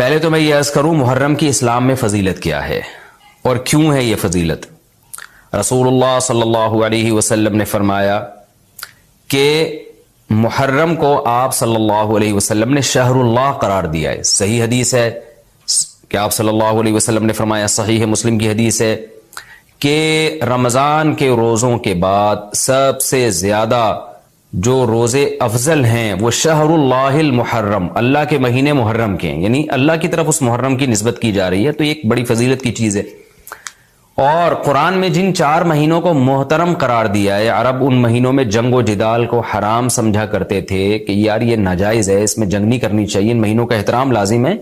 پہلے تو میں یہ عرض کروں محرم کی اسلام میں فضیلت کیا ہے اور کیوں ہے یہ فضیلت۔ رسول اللہ صلی اللہ علیہ وسلم نے فرمایا کہ محرم کو آپ صلی اللہ علیہ وسلم نے شہر اللہ قرار دیا ہے۔ صحیح حدیث ہے کہ آپ صلی اللہ علیہ وسلم نے فرمایا، صحیح مسلم کی حدیث ہے کہ رمضان کے روزوں کے بعد سب سے زیادہ جو روزے افضل ہیں وہ شہر اللہ المحرم، اللہ کے مہینے محرم کے ہیں، یعنی اللہ کی طرف اس محرم کی نسبت کی جا رہی ہے، تو یہ ایک بڑی فضیلت کی چیز ہے۔ اور قرآن میں جن 4 مہینوں کو محترم قرار دیا ہے، عرب ان مہینوں میں جنگ و جدال کو حرام سمجھا کرتے تھے کہ یار یہ ناجائز ہے، اس میں جنگ نہیں کرنی چاہیے، ان مہینوں کا احترام لازم ہے۔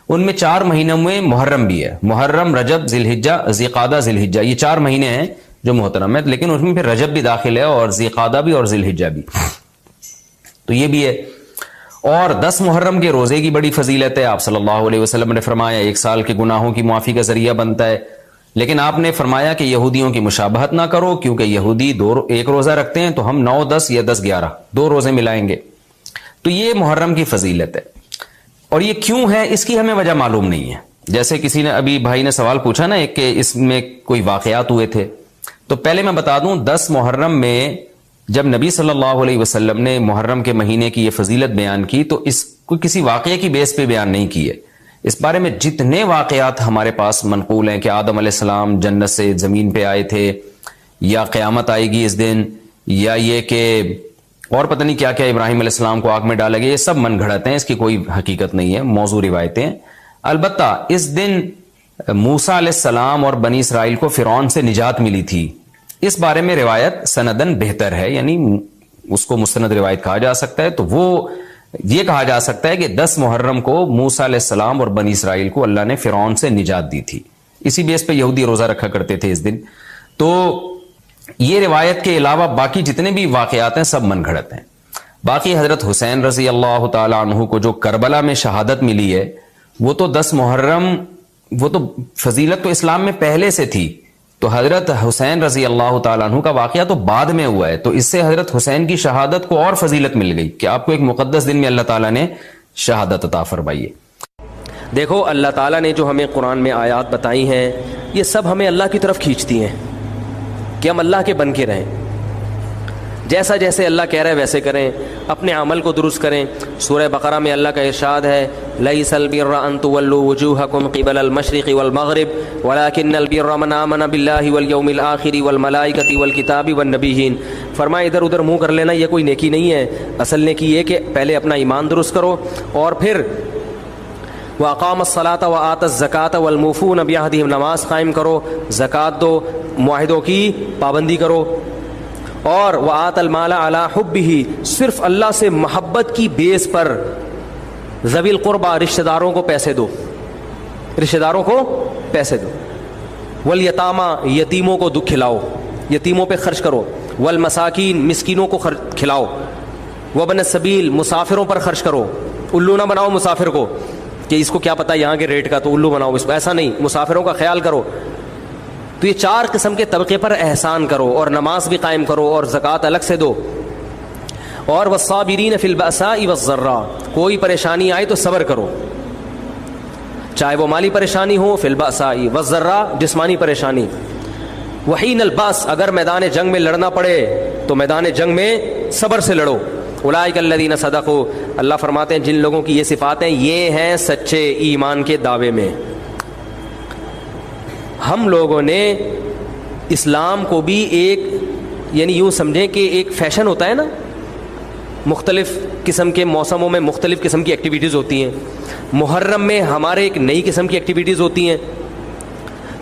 ان میں 4 مہینوں میں محرم بھی ہے، محرم، رجب، ذوالحجہ، ذوالقعدہ، ذوالحجہ، یہ 4 مہینے ہیں جو محترم ہے، لیکن اس میں پھر رجب بھی داخل ہے اور ذوالقعدہ بھی اور ذوالحجہ بھی، تو یہ بھی ہے۔ اور 10 محرم کے روزے کی بڑی فضیلت ہے۔ آپ صلی اللہ علیہ وسلم نے فرمایا 1 سال کے گناہوں کی معافی کا ذریعہ بنتا ہے، لیکن آپ نے فرمایا کہ یہودیوں کی مشابہت نہ کرو، کیونکہ یہودی 1 روزہ رکھتے ہیں تو ہم 9، 10 یا 10، 11 2 روزے ملائیں گے۔ تو یہ محرم کی فضیلت ہے، اور یہ کیوں ہے اس کی ہمیں وجہ معلوم نہیں ہے۔ جیسے کسی نے ابھی بھائی نے سوال پوچھا نا کہ اس میں کوئی واقعات ہوئے تھے، تو پہلے میں بتا دوں 10 محرم میں جب نبی صلی اللہ علیہ وسلم نے محرم کے مہینے کی یہ فضیلت بیان کی تو اس کو کسی واقعے کی بیس پہ بیان نہیں کی ہے۔ اس بارے میں جتنے واقعات ہمارے پاس منقول ہیں کہ آدم علیہ السلام جنت سے زمین پہ آئے تھے، یا قیامت آئے گی اس دن، یا یہ کہ اور پتہ نہیں کیا کیا، ابراہیم علیہ السلام کو آگ میں ڈالا گیا، یہ سب من گھڑت ہیں، اس کی کوئی حقیقت نہیں ہے، موضوع روایتیں ہیں۔ البتہ اس دن موسیٰ علیہ السلام اور بنی اسرائیل کو فرعون سے نجات ملی تھی، اس بارے میں روایت سندن بہتر ہے، یعنی اس کو مستند روایت کہا جا سکتا ہے۔ تو وہ یہ کہا جا سکتا ہے کہ 10 محرم کو موسیٰ علیہ السلام اور بنی اسرائیل کو اللہ نے فرعون سے نجات دی تھی، اسی بیس پہ یہودی روزہ رکھا کرتے تھے اس دن۔ تو یہ روایت کے علاوہ باقی جتنے بھی واقعات ہیں سب من گھڑت ہیں۔ باقی حضرت حسین رضی اللہ تعالی عنہ کو جو کربلا میں شہادت ملی ہے، وہ تو 10 محرم، وہ تو فضیلت تو اسلام میں پہلے سے تھی، تو حضرت حسین رضی اللہ تعالیٰ عنہ کا واقعہ تو بعد میں ہوا ہے، تو اس سے حضرت حسین کی شہادت کو اور فضیلت مل گئی کہ آپ کو ایک مقدس دن میں اللہ تعالیٰ نے شہادت عطا فرمائی ہے۔ دیکھو اللہ تعالیٰ نے جو ہمیں قرآن میں آیات بتائی ہیں، یہ سب ہمیں اللہ کی طرف کھینچتی ہیں کہ ہم اللہ کے بن کے رہیں، جیسا جیسے اللہ کہہ رہا ہے ویسے کریں، اپنے عمل کو درست کریں۔ سورہ بقرہ میں اللہ کا ارشاد ہے لَيْسَ الْبِرَّ أَن تُوَلُّوا وُجُوهَكُمْ قِبَلَ الْمَشْرِقِ وَالْمَغْرِبِ وَلَكِنَّ الْبِرَّ مَنْ آمَنَ بِاللَّهِ وَالْيَوْمِ الْآخِرِ وَالْمَلَائِكَةِ وَالْكِتَابِ وَالنَّبِيِّينَ۔ فرمایا ادھر ادھر منہ کر لینا یہ کوئی نیکی نہیں ہے، اصل نیکی یہ کہ پہلے اپنا ایمان درست کرو، اور پھر وَأَقَامَ الصَّلَاةَ وَآتَى الزَّكَاةَ وَالْمُوفُونَ بِعَهْدِهِمْ، نماز قائم کرو، زکوٰۃ دو، معاہدوں کی پابندی کرو، اور وآت المال علی حبہ، صرف اللہ سے محبت کی بیس پر ذوی القربہ، رشتہ داروں کو پیسے دو، رشتہ داروں کو پیسے دو، والیتامى، یتیموں کو دکھ کھلاؤ، یتیموں پہ خرچ کرو، والمساکین، مسکینوں کو کھلاؤ، وابن السبیل، مسافروں پر خرچ کرو، الو نہ بناؤ مسافر کو کہ اس کو کیا پتہ یہاں کے ریٹ کا تو الو بناؤ اس کو، ایسا نہیں، مسافروں کا خیال کرو۔ تو یہ 4 قسم کے طبقے پر احسان کرو، اور نماز بھی قائم کرو، اور زکوٰۃ الگ سے دو، اور والصابرین فی البأساء والضراء، کوئی پریشانی آئے تو صبر کرو، چاہے وہ مالی پریشانی ہو، فی البأساء والضراء، جسمانی پریشانی، وحین الباس، اگر میدان جنگ میں لڑنا پڑے تو میدان جنگ میں صبر سے لڑو، اولئک الذین صدقوا، اللہ فرماتے ہیں جن لوگوں کی یہ صفات ہیں یہ ہیں سچے ایمان کے دعوے میں۔ ہم لوگوں نے اسلام کو بھی ایک، یعنی یوں سمجھیں کہ ایک فیشن ہوتا ہے نا، مختلف قسم کے موسموں میں مختلف قسم کی ایکٹیویٹیز ہوتی ہیں، محرم میں ہمارے ایک نئی قسم کی ایکٹیویٹیز ہوتی ہیں،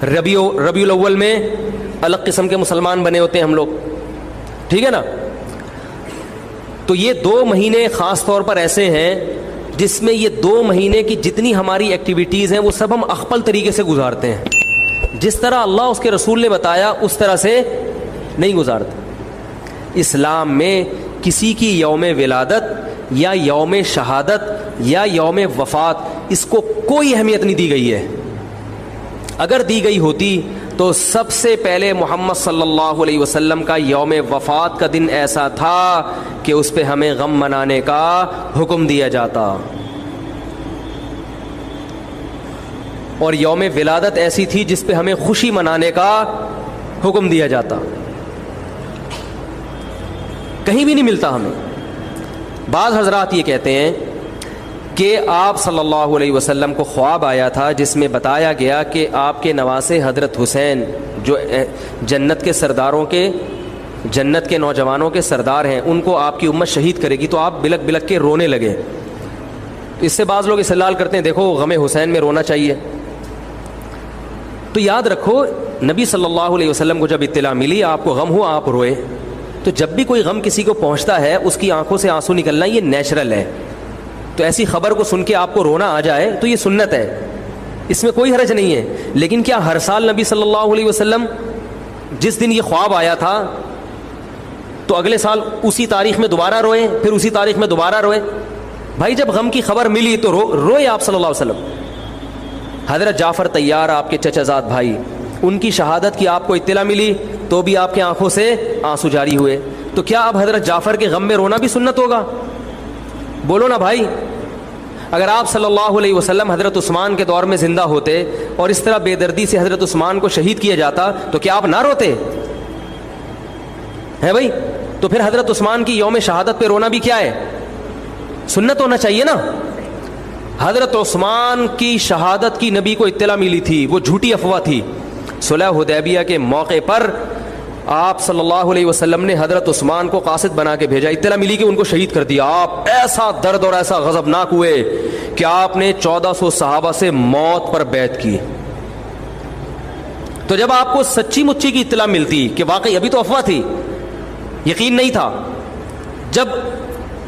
ربیع الاول میں الگ قسم کے مسلمان بنے ہوتے ہیں ہم لوگ، ٹھیک ہے نا۔ تو یہ 2 مہینے خاص طور پر ایسے ہیں جس میں یہ 2 مہینے کی جتنی ہماری ایکٹیویٹیز ہیں وہ سب ہم اخپل طریقے سے گزارتے ہیں، جس طرح اللہ اس کے رسول نے بتایا اس طرح سے نہیں گزارتے۔ اسلام میں کسی کی یوم ولادت یا یوم شہادت یا یوم وفات اس کو کوئی اہمیت نہیں دی گئی ہے، اگر دی گئی ہوتی تو سب سے پہلے محمد صلی اللہ علیہ وسلم کا یوم وفات کا دن ایسا تھا کہ اس پہ ہمیں غم منانے کا حکم دیا جاتا۔ اور یوم ولادت ایسی تھی جس پہ ہمیں خوشی منانے کا حکم دیا جاتا. کہیں بھی نہیں ملتا ہمیں. بعض حضرات یہ کہتے ہیں کہ آپ صلی اللہ علیہ وسلم کو خواب آیا تھا جس میں بتایا گیا کہ آپ کے نواسے حضرت حسین جو جنت کے سرداروں کے جنت کے نوجوانوں کے سردار ہیں ان کو آپ کی امت شہید کرے گی. تو آپ بلک بلک کے رونے لگے. اس سے بعض لوگ استدلال کرتے ہیں دیکھو غم حسین میں رونا چاہیے. تو یاد رکھو نبی صلی اللہ علیہ وسلم کو جب اطلاع ملی آپ کو غم ہوا آپ روئے. تو جب بھی کوئی غم کسی کو پہنچتا ہے اس کی آنکھوں سے آنسو نکلنا یہ نیچرل ہے. تو ایسی خبر کو سن کے آپ کو رونا آ جائے تو یہ سنت ہے, اس میں کوئی حرج نہیں ہے. لیکن کیا ہر سال نبی صلی اللہ علیہ وسلم جس دن یہ خواب آیا تھا تو اگلے سال اسی تاریخ میں دوبارہ روئے پھر اسی تاریخ میں دوبارہ روئے؟ بھائی جب غم کی خبر ملی تو روئے آپ صلی اللہ علیہ وسلم. حضرت جعفر طیار آپ کے چچا زاد بھائی, ان کی شہادت کی آپ کو اطلاع ملی تو بھی آپ کی آنکھوں سے آنسو جاری ہوئے. تو کیا اب حضرت جعفر کے غم میں رونا بھی سنت ہوگا؟ بولو نا بھائی. اگر آپ صلی اللہ علیہ وسلم حضرت عثمان کے دور میں زندہ ہوتے اور اس طرح بے دردی سے حضرت عثمان کو شہید کیا جاتا تو کیا آپ نہ روتے ہیں بھائی؟ تو پھر حضرت عثمان کی یوم شہادت پہ رونا بھی کیا ہے؟ سنت ہونا چاہیے نا. حضرت عثمان کی شہادت کی نبی کو اطلاع ملی تھی, وہ جھوٹی افواہ تھی. صلح حدیبیہ کے موقع پر آپ صلی اللہ علیہ وسلم نے حضرت عثمان کو قاصد بنا کے بھیجا. اطلاع ملی کہ ان کو شہید کر دیا. آپ ایسا درد اور ایسا غضبناک ہوئے کہ آپ نے 1400 صحابہ سے موت پر بیعت کی. تو جب آپ کو سچی مچی کی اطلاع ملتی کہ واقعی ابھی تو افواہ تھی, یقین نہیں تھا, جب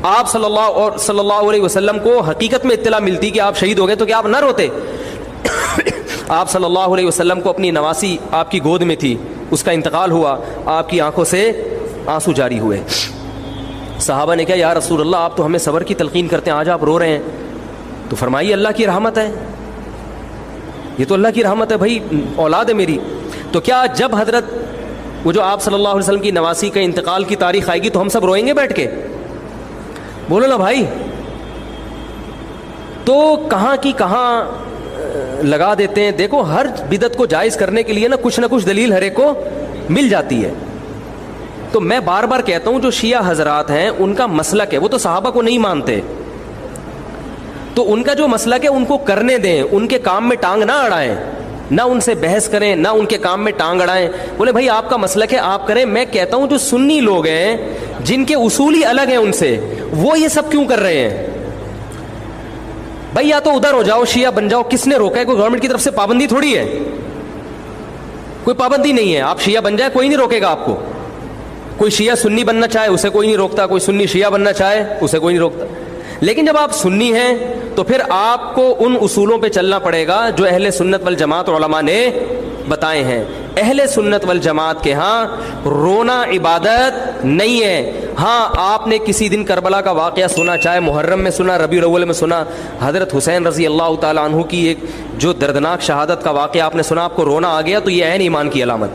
آپ صلی اللہ علیہ وسلم کو حقیقت میں اطلاع ملتی کہ آپ شہید ہو گئے تو کیا آپ نہ روتے؟ آپ صلی اللہ علیہ وسلم کو اپنی نواسی آپ کی گود میں تھی, اس کا انتقال ہوا, آپ کی آنکھوں سے آنسو جاری ہوئے. صحابہ نے کہا یا رسول اللہ آپ تو ہمیں صبر کی تلقین کرتے ہیں, آج آپ رو رہے ہیں. تو فرمائی اللہ کی رحمت ہے, یہ تو اللہ کی رحمت ہے بھائی, اولاد ہے میری. تو کیا جب حضرت وہ جو آپ صلی اللہ علیہ وسلم کی نواسی کا انتقال کی تاریخ آئے گی تو ہم سب روئیں گے بیٹھ کے؟ بولو نا بھائی. تو کہاں کی کہاں لگا دیتے ہیں. دیکھو ہر بدعت کو جائز کرنے کے لیے نا کچھ دلیل ہر ایک کو مل جاتی ہے. تو میں بار بار کہتا ہوں جو شیعہ حضرات ہیں ان کا مسلک ہے, وہ تو صحابہ کو نہیں مانتے, تو ان کا جو مسلک ہے ان کو کرنے دیں, ان کے کام میں ٹانگ نہ اڑائیں, نہ ان سے بحث کریں, نہ ان کے کام میں ٹانگ اڑائیں. بولے بھائی آپ کا مسلک ہے آپ کریں. میں کہتا ہوں جو سنی لوگ ہیں جن کے اصول ہی الگ ہیں ان سے, وہ یہ سب کیوں کر رہے ہیں؟ بھائی یا تو ادھر ہو جاؤ, شیعہ بن جاؤ. کس نے روکا ہے؟ کوئی گورنمنٹ کی طرف سے پابندی تھوڑی ہے, کوئی پابندی نہیں ہے. آپ شیعہ بن جائے کوئی نہیں روکے گا آپ کو. کوئی شیعہ سنی بننا چاہے اسے کوئی نہیں روکتا, کوئی سنی شیعہ بننا چاہے اسے کوئی نہیں روکتا. لیکن جب آپ سنی ہیں تو پھر آپ کو ان اصولوں پہ چلنا پڑے گا جو اہل سنت والجماعت علماء نے بتائے ہیں. اہل سنت والجماعت کے ہاں رونا عبادت نہیں ہے. ہاں آپ نے کسی دن کربلا کا واقعہ سنا, چاہے محرم میں سنا, ربیع الاول میں سنا, حضرت حسین رضی اللہ تعالیٰ عنہ کی ایک جو دردناک شہادت کا واقعہ آپ نے سنا, آپ کو رونا آ گیا, تو یہ عین ایمان کی علامت.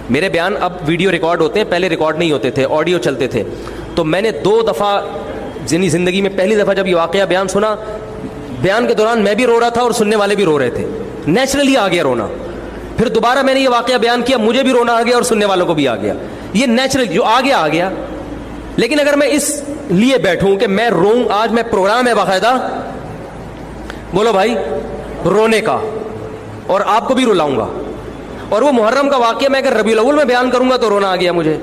میرے بیان اب ویڈیو ریکارڈ ہوتے ہیں, پہلے ریکارڈ نہیں ہوتے تھے, آڈیو چلتے تھے. تو میں نے 2 دفعہ زندگی میں پہلی دفعہ جب یہ واقعہ بیان سنا, بیان کے دوران میں بھی رو رہا تھا اور سننے والے بھی رو رہے تھے. نیچرلی آ گیا رونا. پھر دوبارہ میں نے یہ واقعہ بیان کیا, مجھے بھی رونا آ گیا اور سننے والوں کو بھی آ گیا. یہ نیچرل جو آ گیا. لیکن اگر میں اس لیے بیٹھوں کہ میں روؤں, آج میں پروگرام ہے باقاعدہ, بولو بھائی, رونے کا, اور آپ کو بھی رلاؤں گا. اور وہ محرم کا واقعہ میں اگر ربیع الاول میں بیان کروں گا تو رونا آ گیا مجھے.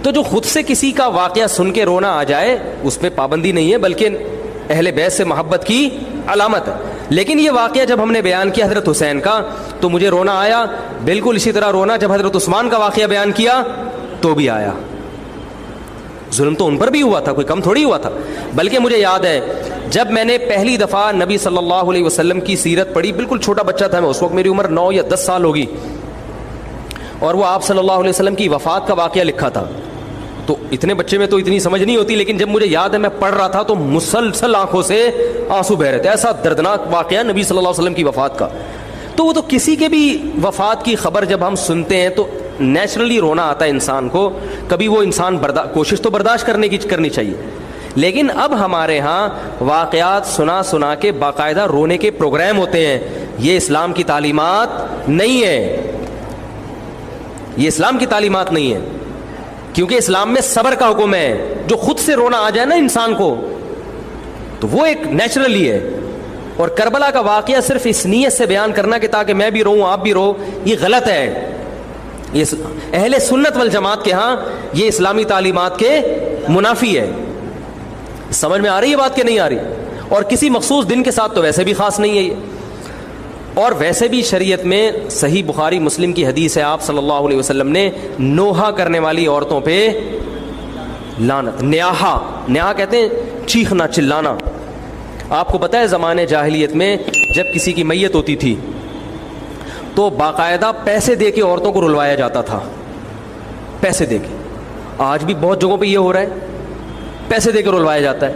تو جو خود سے کسی کا واقعہ سن کے رونا آ جائے اس پہ پابندی نہیں ہے, بلکہ اہل بیت سے محبت کی علامت ہے. لیکن یہ واقعہ جب ہم نے بیان کیا حضرت حسین کا تو مجھے رونا آیا. بالکل اسی طرح رونا جب حضرت عثمان کا واقعہ بیان کیا تو بھی آیا. ظلم تو ان پر بھی ہوا تھا, کوئی کم تھوڑی ہوا تھا. بلکہ مجھے یاد ہے جب میں نے پہلی دفعہ نبی صلی اللہ علیہ وسلم کی سیرت پڑھی, بالکل چھوٹا بچہ تھا میں اس وقت, میری عمر 9 یا 10 سال ہوگی, اور وہ آپ صلی اللہ علیہ وسلم کی وفات کا واقعہ لکھا تھا. تو اتنے بچے میں تو اتنی سمجھ نہیں ہوتی, لیکن جب مجھے یاد ہے میں پڑھ رہا تھا تو مسلسل آنکھوں سے آنسو بہ رہے تھے. ایسا دردناک واقعہ نبی صلی اللہ علیہ وسلم کی وفات کا. تو وہ تو کسی کے بھی وفات کی خبر جب ہم سنتے ہیں تو نیچرلی رونا آتا ہے انسان کو. کبھی وہ انسان کوشش تو برداشت کرنی چاہیے. لیکن اب ہمارے ہاں واقعات سنا کے باقاعدہ رونے کے پروگرام ہوتے ہیں. یہ اسلام کی تعلیمات نہیں ہے، یہ اسلام کی تعلیمات نہیں ہے، کیونکہ اسلام میں صبر کا حکم ہے. جو خود سے رونا آ جائے نا انسان کو تو وہ ایک نیچرل ہی ہے. اور کربلا کا واقعہ صرف اس نیت سے بیان کرنا کہ تاکہ میں بھی روؤں آپ بھی رو، یہ غلط ہے. یہ اہل سنت والجماعت کے ہاں یہ اسلامی تعلیمات کے منافی ہے. سمجھ میں آ رہی ہے بات کہ نہیں آ رہی؟ اور کسی مخصوص دن کے ساتھ تو ویسے بھی خاص نہیں ہے یہ. اور ویسے بھی شریعت میں صحیح بخاری مسلم کی حدیث ہے، آپ صلی اللہ علیہ وسلم نے نوحہ کرنے والی عورتوں پہ لعنت، نیاحہ کہتے ہیں چیخنا چلانا. آپ کو پتہ ہے زمانے جاہلیت میں جب کسی کی میت ہوتی تھی تو باقاعدہ پیسے دے کے عورتوں کو رلوایا جاتا تھا، پیسے دے کے. آج بھی بہت جگہوں پہ یہ ہو رہا ہے، پیسے دے کے رلوایا جاتا ہے.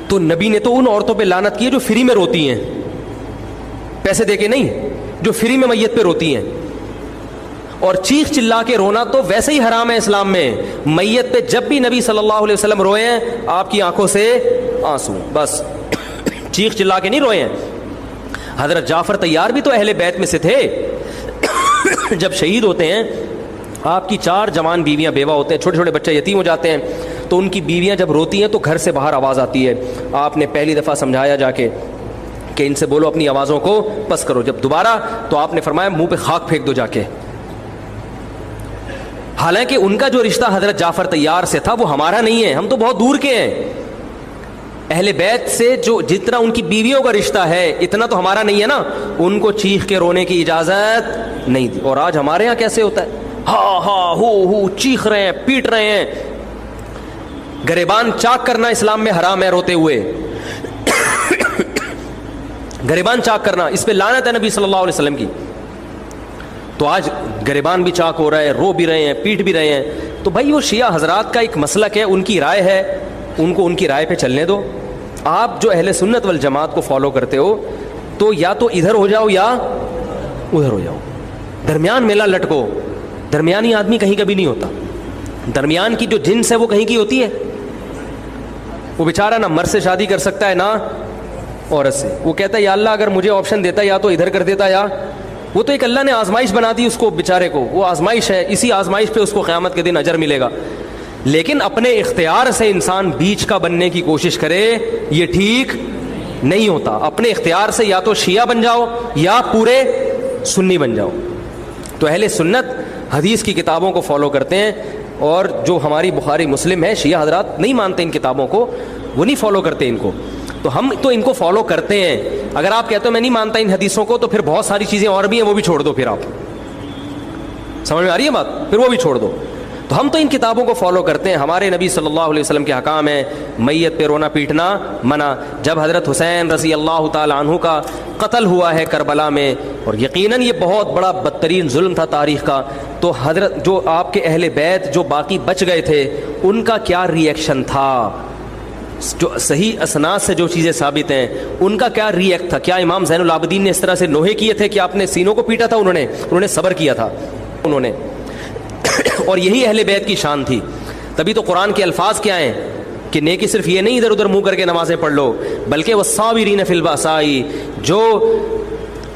تو نبی نے تو ان عورتوں پہ لعنت کی ہے جو فری میں روتی ہیں، پیسے دے کے نہیں، جو فری میں میت پہ روتی ہیں. اور چیخ چلا کے رونا تو ویسے ہی حرام ہے اسلام میں. میت پہ جب بھی نبی صلی اللہ علیہ وسلم روئے ہیں آپ کی آنکھوں سے آنسو، بس چیخ چلا کے نہیں روئے ہیں. حضرت جعفر طیار بھی تو اہل بیت میں سے تھے. جب شہید ہوتے ہیں آپ کی 4 جوان بیویاں بیوہ ہوتے ہیں، چھوٹے چھوٹے بچے یتیم ہو جاتے ہیں، تو ان کی بیویاں جب روتی ہیں تو گھر سے باہر آواز آتی ہے. آپ نے پہلی دفعہ سمجھایا جا کے کہ ان سے بولو اپنی آوازوں کو پس کرو. جب دوبارہ تو آپ نے فرمایا منہ پہ خاک پھینک دو جا کے. حالانکہ ان کا جو رشتہ حضرت جعفر طیار سے تھا وہ ہمارا نہیں ہے، ہم تو بہت دور کے ہیں. اہل بیت سے جو جتنا ان کی بیویوں کا رشتہ ہے اتنا تو ہمارا نہیں ہے نا. ان کو چیخ کے رونے کی اجازت نہیں دی. اور آج ہمارے ہاں کیسے ہوتا ہے، ہاں ہو چیخ رہے ہیں، پیٹ رہے ہیں. گریبان چاک کرنا اسلام میں حرام ہے روتے ہوئے. گریبان چاک کرنا اس پہ لعنت ہے نبی صلی اللہ علیہ وسلم کی. تو آج گریبان بھی چاک ہو رہا ہے، رو بھی رہے ہیں، پیٹ بھی رہے ہیں. تو بھائی وہ شیعہ حضرات کا ایک مسلک ہے، ان کی رائے ہے، ان کو ان کی رائے پہ چلنے دو. آپ جو اہل سنت والجماعت کو فالو کرتے ہو تو یا تو ادھر ہو جاؤ یا ادھر ہو جاؤ، درمیان میلہ لٹکو. درمیانی آدمی کہیں کبھی نہیں ہوتا. درمیان کی جو جنس ہے وہ کہیں کی ہوتی ہے. وہ بیچارہ نہ مرد سے شادی کر سکتا ہے نہ عورت سے. وہ کہتا ہے یا اللہ اگر مجھے آپشن دیتا یا تو ادھر کر دیتا، یا وہ تو ایک اللہ نے آزمائش بنا دی اس کو بیچارے کو. وہ آزمائش ہے، اسی آزمائش پہ اس کو قیامت کے دن اجر ملے گا. لیکن اپنے اختیار سے انسان بیچ کا بننے کی کوشش کرے یہ ٹھیک نہیں ہوتا. اپنے اختیار سے یا تو شیعہ بن جاؤ یا پورے سنی بن جاؤ. تو اہل سنت حدیث کی کتابوں کو فالو کرتے ہیں، اور جو ہماری بخاری مسلم ہے شیعہ حضرات نہیں مانتے ان کتابوں کو، وہ نہیں فالو کرتے ان کو. تو ہم تو ان کو فالو کرتے ہیں. اگر آپ کہتے ہو میں نہیں مانتا ان حدیثوں کو تو پھر بہت ساری چیزیں اور بھی ہیں وہ بھی چھوڑ دو. پھر آپ سمجھ میں آ رہی ہے بات؟ پھر وہ بھی چھوڑ دو. تو ہم تو ان کتابوں کو فالو کرتے ہیں. ہمارے نبی صلی اللہ علیہ وسلم کے حکام ہیں میت پہ رونا پیٹنا منع. جب حضرت حسین رضی اللہ تعالی عنہ کا قتل ہوا ہے کربلا میں، اور یقیناً یہ بہت بڑا بدترین ظلم تھا تاریخ کا، تو حضرت جو آپ کے اہل بیت جو باقی بچ گئے تھے ان کا کیا ری ایکشن تھا؟ جو صحیح اسناد سے جو چیزیں ثابت ہیں ان کا کیا ری ایکٹ تھا؟ کیا امام زین العابدین نے اس طرح سے نوحے کیے تھے کہ آپ نے سینوں کو پیٹا تھا؟ انہوں نے صبر کیا تھا انہوں نے. اور یہی اہل بیت کی شان تھی. تبھی تو قرآن کے الفاظ کیا ہیں کہ نیکی صرف یہ نہیں ادھر ادھر منہ کر کے نمازیں پڑھ لو، بلکہ والصابرین فی البأساء، جو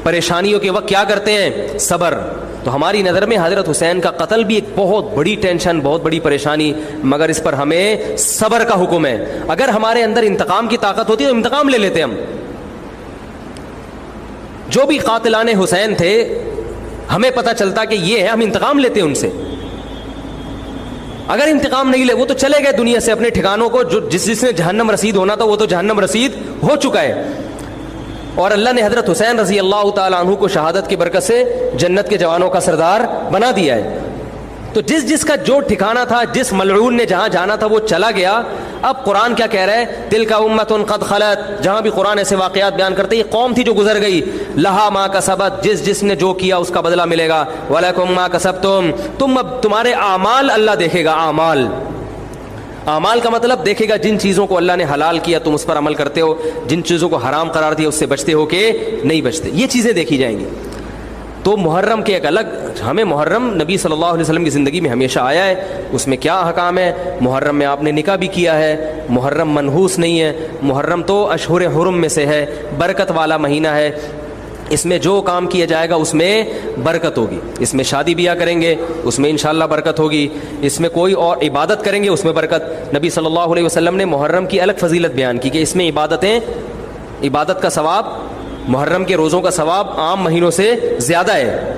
پریشانیوں کے وقت کیا کرتے ہیں؟ صبر. تو ہماری نظر میں حضرت حسین کا قتل بھی ایک بہت بڑی ٹینشن، بہت بڑی پریشانی، مگر اس پر ہمیں صبر کا حکم ہے. اگر ہمارے اندر انتقام کی طاقت ہوتی تو انتقام لے لیتے. ہم جو بھی قاتلان حسین تھے ہمیں پتہ چلتا کہ یہ ہے، ہم انتقام لیتے ان سے. اگر انتقام نہیں لے، وہ تو چلے گئے دنیا سے اپنے ٹھکانوں کو، جو جس نے جہنم رسید ہونا تھا وہ تو جہنم رسید ہو چکا ہے. اور اللہ نے حضرت حسین رضی اللہ تعالی عنہ کو شہادت کی برکت سے جنت کے جوانوں کا سردار بنا دیا ہے. تو جس کا جو ٹھکانہ تھا، جس ملعون نے جہاں جانا تھا وہ چلا گیا. اب قرآن کیا کہہ رہا ہے؟ تلک امۃ قد خلت. جہاں بھی قرآن ایسے واقعات بیان کرتے ہیں، یہ قوم تھی جو گزر گئی. لہا ما کسبت، جس نے جو کیا اس کا بدلہ ملے گا. ولکم ما کسبتم، تم اب تمہارے اعمال اللہ دیکھے گا. اعمال کا مطلب دیکھے گا جن چیزوں کو اللہ نے حلال کیا تم اس پر عمل کرتے ہو، جن چیزوں کو حرام قرار دیا اس سے بچتے ہو کہ نہیں بچتے. یہ چیزیں دیکھی جائیں گی. تو محرم کے ایک الگ، ہمیں محرم نبی صلی اللہ علیہ وسلم کی زندگی میں ہمیشہ آیا ہے، اس میں کیا احکام ہے. محرم میں آپ نے نکاح بھی کیا ہے. محرم منحوس نہیں ہے. محرم تو اشہر حرم میں سے ہے، برکت والا مہینہ ہے. اس میں جو کام کیا جائے گا اس میں برکت ہوگی. اس میں شادی بیاہ کریں گے اس میں انشاءاللہ برکت ہوگی. اس میں کوئی اور عبادت کریں گے اس میں برکت. نبی صلی اللہ علیہ وسلم نے محرم کی الگ فضیلت بیان کی کہ اس میں عبادت کا ثواب، محرم کے روزوں کا ثواب عام مہینوں سے زیادہ ہے.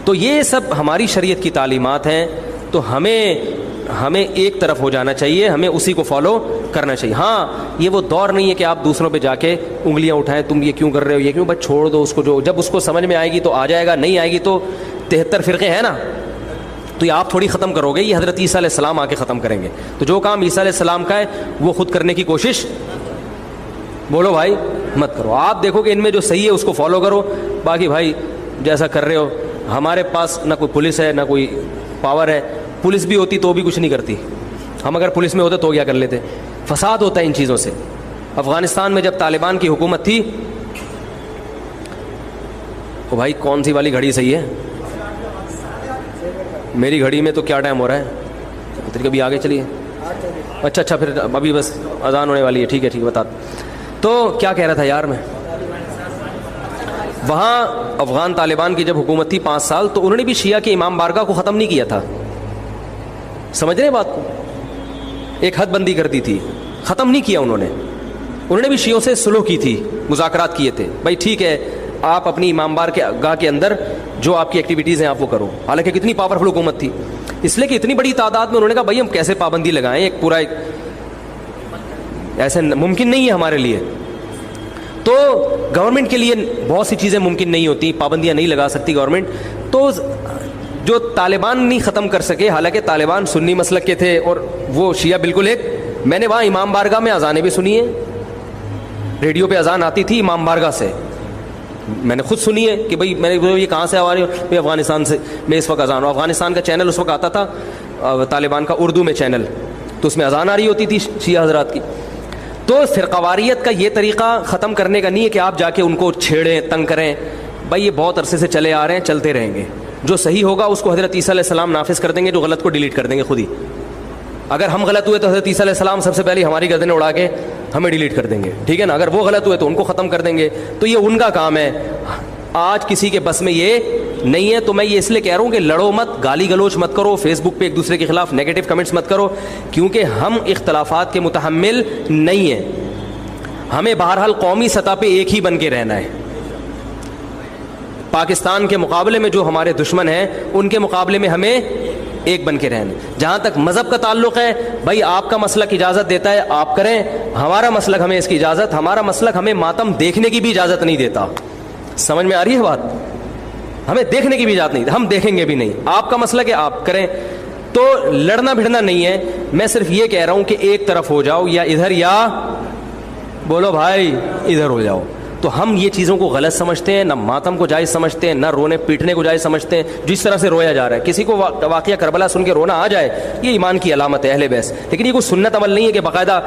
تو یہ سب ہماری شریعت کی تعلیمات ہیں. تو ہمیں ایک طرف ہو جانا چاہیے، ہمیں اسی کو فالو کرنا چاہیے. ہاں یہ وہ دور نہیں ہے کہ آپ دوسروں پہ جا کے انگلیاں اٹھائیں، تم یہ کیوں کر رہے ہو، یہ کیوں. بس چھوڑ دو اس کو، جو جب اس کو سمجھ میں آئے گی تو آ جائے گا، نہیں آئے گی تو 73 فرقے ہیں نا، تو یہ آپ تھوڑی ختم کرو گے، یہ حضرت عیسیٰ علیہ السلام آ کے ختم کریں گے. تو جو کام عیسیٰ علیہ السلام کا ہے وہ خود کرنے کی کوشش بولو بھائی مت کرو. آپ دیکھو کہ ان میں جو صحیح ہے اس کو فالو کرو. باقی بھائی جیسا کر رہے ہو، ہمارے پاس نہ کوئی پولیس ہے نہ کوئی پاور ہے. پولیس بھی ہوتی تو بھی کچھ نہیں کرتی. ہم اگر پولیس میں ہوتے تو کیا کر لیتے. فساد ہوتا ہے ان چیزوں سے. افغانستان میں جب طالبان کی حکومت تھی، او بھائی کون سی والی گھڑی صحیح ہے؟ میری گھڑی میں تو کیا ٹائم ہو رہا ہے؟ کبھی آگے چلیے. اچھا پھر ابھی بس اذان ہونے والی ہے. ٹھیک ہے بتا. تو کیا کہہ رہا تھا یار میں، وہاں افغان طالبان کی جب حکومت تھی 5 سال، تو انہوں نے بھی شیعہ کے امام بارگاہ کو ختم نہیں کیا تھا. سمجھ رہے ہیں بات کو؟ ایک حد بندی کر دی تھی، ختم نہیں کیا انہوں نے بھی شیعوں سے صلح کی تھی، مذاکرات کیے تھے. بھائی ٹھیک ہے آپ اپنی امام بارگاہ کے اندر جو آپ کی ایکٹیویٹیز ہیں آپ وہ کرو. حالانکہ کتنی پاورفل حکومت تھی، اس لیے کہ اتنی بڑی تعداد میں انہوں نے کہا بھائی ہم کیسے پابندی لگائیں، ایک پورا ایسے ممکن نہیں ہے ہمارے لیے. تو گورنمنٹ کے لیے بہت سی چیزیں ممکن نہیں ہوتی، پابندیاں نہیں لگا سکتی گورنمنٹ. تو جو طالبان نہیں ختم کر سکے، حالانکہ طالبان سنی مسلک کے تھے اور وہ شیعہ بالکل ایک. میں نے وہاں امام بارگاہ میں اذانیں بھی سنی ہیں، ریڈیو پہ اذان آتی تھی امام بارگاہ سے، میں نے خود سنی ہے کہ بھائی میں نے یہ کہاں سے آ رہی ہوں، افغانستان سے میں اس وقت اذان ہوں. افغانستان کا چینل اس وقت آتا تھا طالبان کا اردو میں چینل، تو اس میں اذان آ رہی ہوتی تھی شیعہ حضرات کی. تو فرقواریت کا یہ طریقہ ختم کرنے کا نہیں ہے کہ آپ جا کے ان کو چھیڑیں تنگ کریں. بھائی یہ بہت عرصے سے چلے آ رہے ہیں، چلتے رہیں گے. جو صحیح ہوگا اس کو حضرت عیسیٰ علیہ السلام نافذ کر دیں گے، جو غلط کو ڈیلیٹ کر دیں گے خود ہی. اگر ہم غلط ہوئے تو حضرت عیسیٰ علیہ السلام سب سے پہلے ہماری گردنیں اڑا کے ہمیں ڈیلیٹ کر دیں گے، ٹھیک ہے نا. اگر وہ غلط ہوئے تو ان کو ختم کر دیں گے. تو یہ ان کا کام ہے، آج کسی کے بس میں یہ نہیں ہے. تو میں یہ اس لیے کہہ رہا ہوں کہ لڑو مت، گالی گلوچ مت کرو، فیس بک پہ ایک دوسرے کے خلاف نیگیٹو کمنٹس مت کرو، کیونکہ ہم اختلافات کے متحمل نہیں ہیں. ہمیں بہرحال قومی سطح پہ ایک ہی بن کے رہنا ہے. پاکستان کے مقابلے میں جو ہمارے دشمن ہیں ان کے مقابلے میں ہمیں ایک بن کے رہنا. جہاں تک مذہب کا تعلق ہے، بھائی آپ کا مسلک اجازت دیتا ہے آپ کریں، ہمارا مسلک ہمیں اس کی اجازت، ہمارا مسلک ہمیں ماتم دیکھنے کی بھی اجازت نہیں دیتا. سمجھ میں آ رہی ہے بات؟ ہمیں دیکھنے کی بھی اجازت نہیں، ہم دیکھیں گے بھی نہیں. آپ کا مسلک ہے آپ کریں. تو لڑنا بھڑنا نہیں ہے. میں صرف یہ کہہ رہا ہوں کہ ایک طرف ہو جاؤ، یا ادھر یا بولو بھائی ادھر ہو جاؤ. تو ہم یہ چیزوں کو غلط سمجھتے ہیں، نہ ماتم کو جائز سمجھتے ہیں، نہ رونے پیٹنے کو جائز سمجھتے ہیں. جس طرح سے رویا جا رہا ہے، کسی کو واقعہ کربلا سن کے رونا آ جائے، یہ ایمان کی علامت ہے اہل بیت. لیکن یہ کوئی سنت عمل نہیں ہے کہ باقاعدہ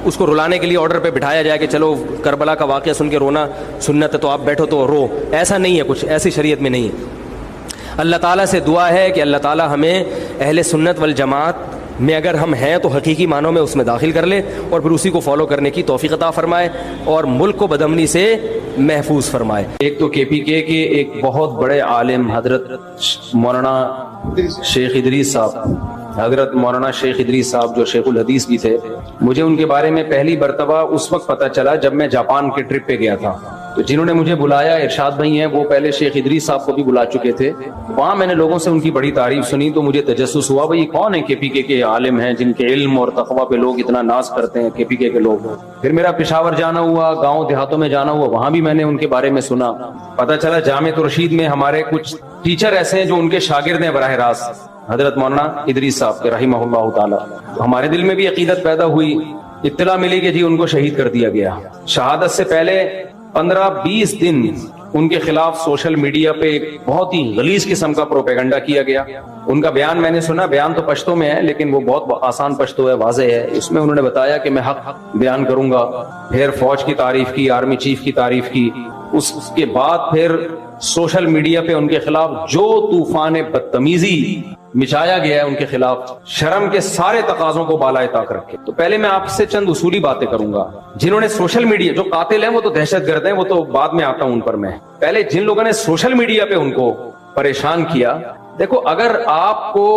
اس کو رلانے کے لیے آرڈر پہ بٹھایا جائے کہ چلو کربلا کا واقعہ سن کے رونا سنت ہے تو آپ بیٹھو تو رو. ایسا نہیں ہے، کچھ ایسی شریعت میں نہیں ہے. اللہ تعالیٰ سے دعا ہے کہ اللہ تعالیٰ ہمیں اہل سنت والجماعت میں اگر ہم ہیں تو حقیقی معنوں میں اس میں داخل کر لے، اور پھر اسی کو فالو کرنے کی توفیق عطا فرمائے اور ملک کو بدامنی سے محفوظ فرمائے. ایک تو KPK کے ایک بہت بڑے عالم حضرت مولانا شیخ ادریس صاحب جو شیخ الحدیث بھی تھے، مجھے ان کے بارے میں پہلی مرتبہ اس وقت پتہ چلا جب میں جاپان کے ٹرپ پہ گیا تھا. تو جنہوں نے مجھے بلایا ارشاد بھائی ہیں، وہ پہلے شیخ ادریس صاحب کو بھی بلا چکے تھے. وہاں میں نے لوگوں سے ان کی بڑی تعریف سنی تو مجھے تجسس ہوا بھئی کون ہیں KPK کے عالم ہیں جن کے علم اور تقویٰ پہ لوگ اتنا ناز کرتے ہیں KPK کے لوگ. پھر میرا پشاور جانا ہوا، گاؤں دیہاتوں میں جانا ہوا، وہاں بھی میں نے ان کے بارے میں سنا. پتہ چلا جامع رشید میں ہمارے کچھ ٹیچر ایسے ہیں جو ان کے شاگرد ہیں براہ راست حضرت مولانا ادریس صاحب کے رحمہ اللہ تعالی. ہمارے دل میں بھی عقیدت پیدا ہوئی. اطلاع ملی کہ جی ان کو شہید کر دیا گیا. شہادت سے پہلے 15-20 دن ان کے خلاف سوشل میڈیا پہ ایک بہت ہی غلیظ قسم کا پروپیگنڈا کیا گیا. ان کا بیان میں نے سنا، بیان تو پشتو میں ہے لیکن وہ بہت آسان پشتو ہے، واضح ہے. اس میں انہوں نے بتایا کہ میں حق بیان کروں گا، پھر فوج کی تعریف کی، آرمی چیف کی تعریف کی. اس کے بعد پھر سوشل میڈیا پہ ان کے خلاف جو طوفان بدتمیزی مچایا گیا ہے ان کے خلاف شرم کے سارے تقاضوں کو بالائے طاق رکھ کے. تو پہلے میں آپ سے چند اصولی باتیں کروں گا. جنہوں نے سوشل میڈیا، جو قاتل ہیں وہ تو دہشت گرد ہیں، وہ تو بعد میں آتا ہوں ان پر میں. پہلے جن لوگوں نے سوشل میڈیا پہ ان کو پریشان کیا، دیکھو اگر آپ کو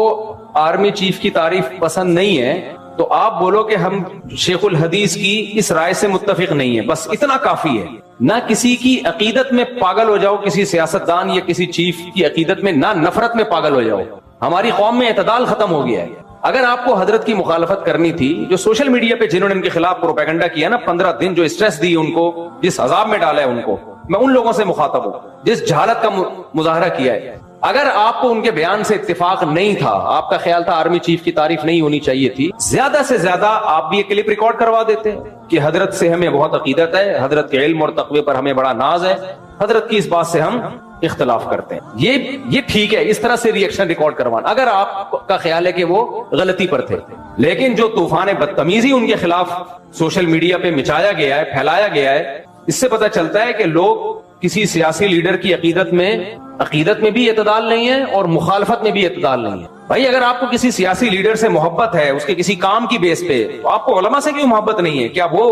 آرمی چیف کی تعریف پسند نہیں ہے تو آپ بولو کہ ہم شیخ الحدیث کی اس رائے سے متفق نہیں ہیں، بس اتنا کافی ہے. نہ کسی کی عقیدت میں پاگل ہو جاؤ، کسی سیاستدان یا کسی چیف کی عقیدت میں، نہ نفرت میں پاگل ہو جاؤ. ہماری قوم میں اعتدال ختم ہو گیا ہے. اگر آپ کو حضرت کی مخالفت کرنی تھی، جو سوشل میڈیا پہ جنہوں نے ان کے خلاف پروپیگنڈا کیا نا 15 دن، جو اسٹریس دی ان کو، جس عذاب میں ڈالا ہے ان کو، میں ان لوگوں سے مخاطب ہوں جس جہالت کا مظاہرہ کیا ہے. اگر آپ کو ان کے بیان سے اتفاق نہیں تھا، آپ کا خیال تھا آرمی چیف کی تعریف نہیں ہونی چاہیے تھی، زیادہ سے زیادہ آپ بھی یہ کلپ ریکارڈ کروا دیتے کہ حضرت سے ہمیں بہت عقیدت ہے، حضرت کے علم اور تقوی پر ہمیں بڑا ناز ہے، حضرت کی اس بات سے ہم اختلاف کرتے ہیں. یہ ٹھیک ہے اس طرح سے ریئیکشن ریکارڈ کروانا اگر آپ کا خیال ہے کہ وہ غلطی پر تھے. لیکن جو طوفان بدتمیزی ان کے خلاف سوشل میڈیا پہ مچایا گیا ہے، پھیلایا گیا ہے، اس سے پتہ چلتا ہے کہ لوگ کسی سیاسی لیڈر کی عقیدت میں بھی اعتدال نہیں ہے اور مخالفت میں بھی اعتدال نہیں ہے. بھائی اگر آپ کو کسی سیاسی لیڈر سے محبت ہے، اس کے کسی کام کی بیس پہ، تو آپ کو علماء سے کیوں محبت نہیں ہے؟ کیا وہ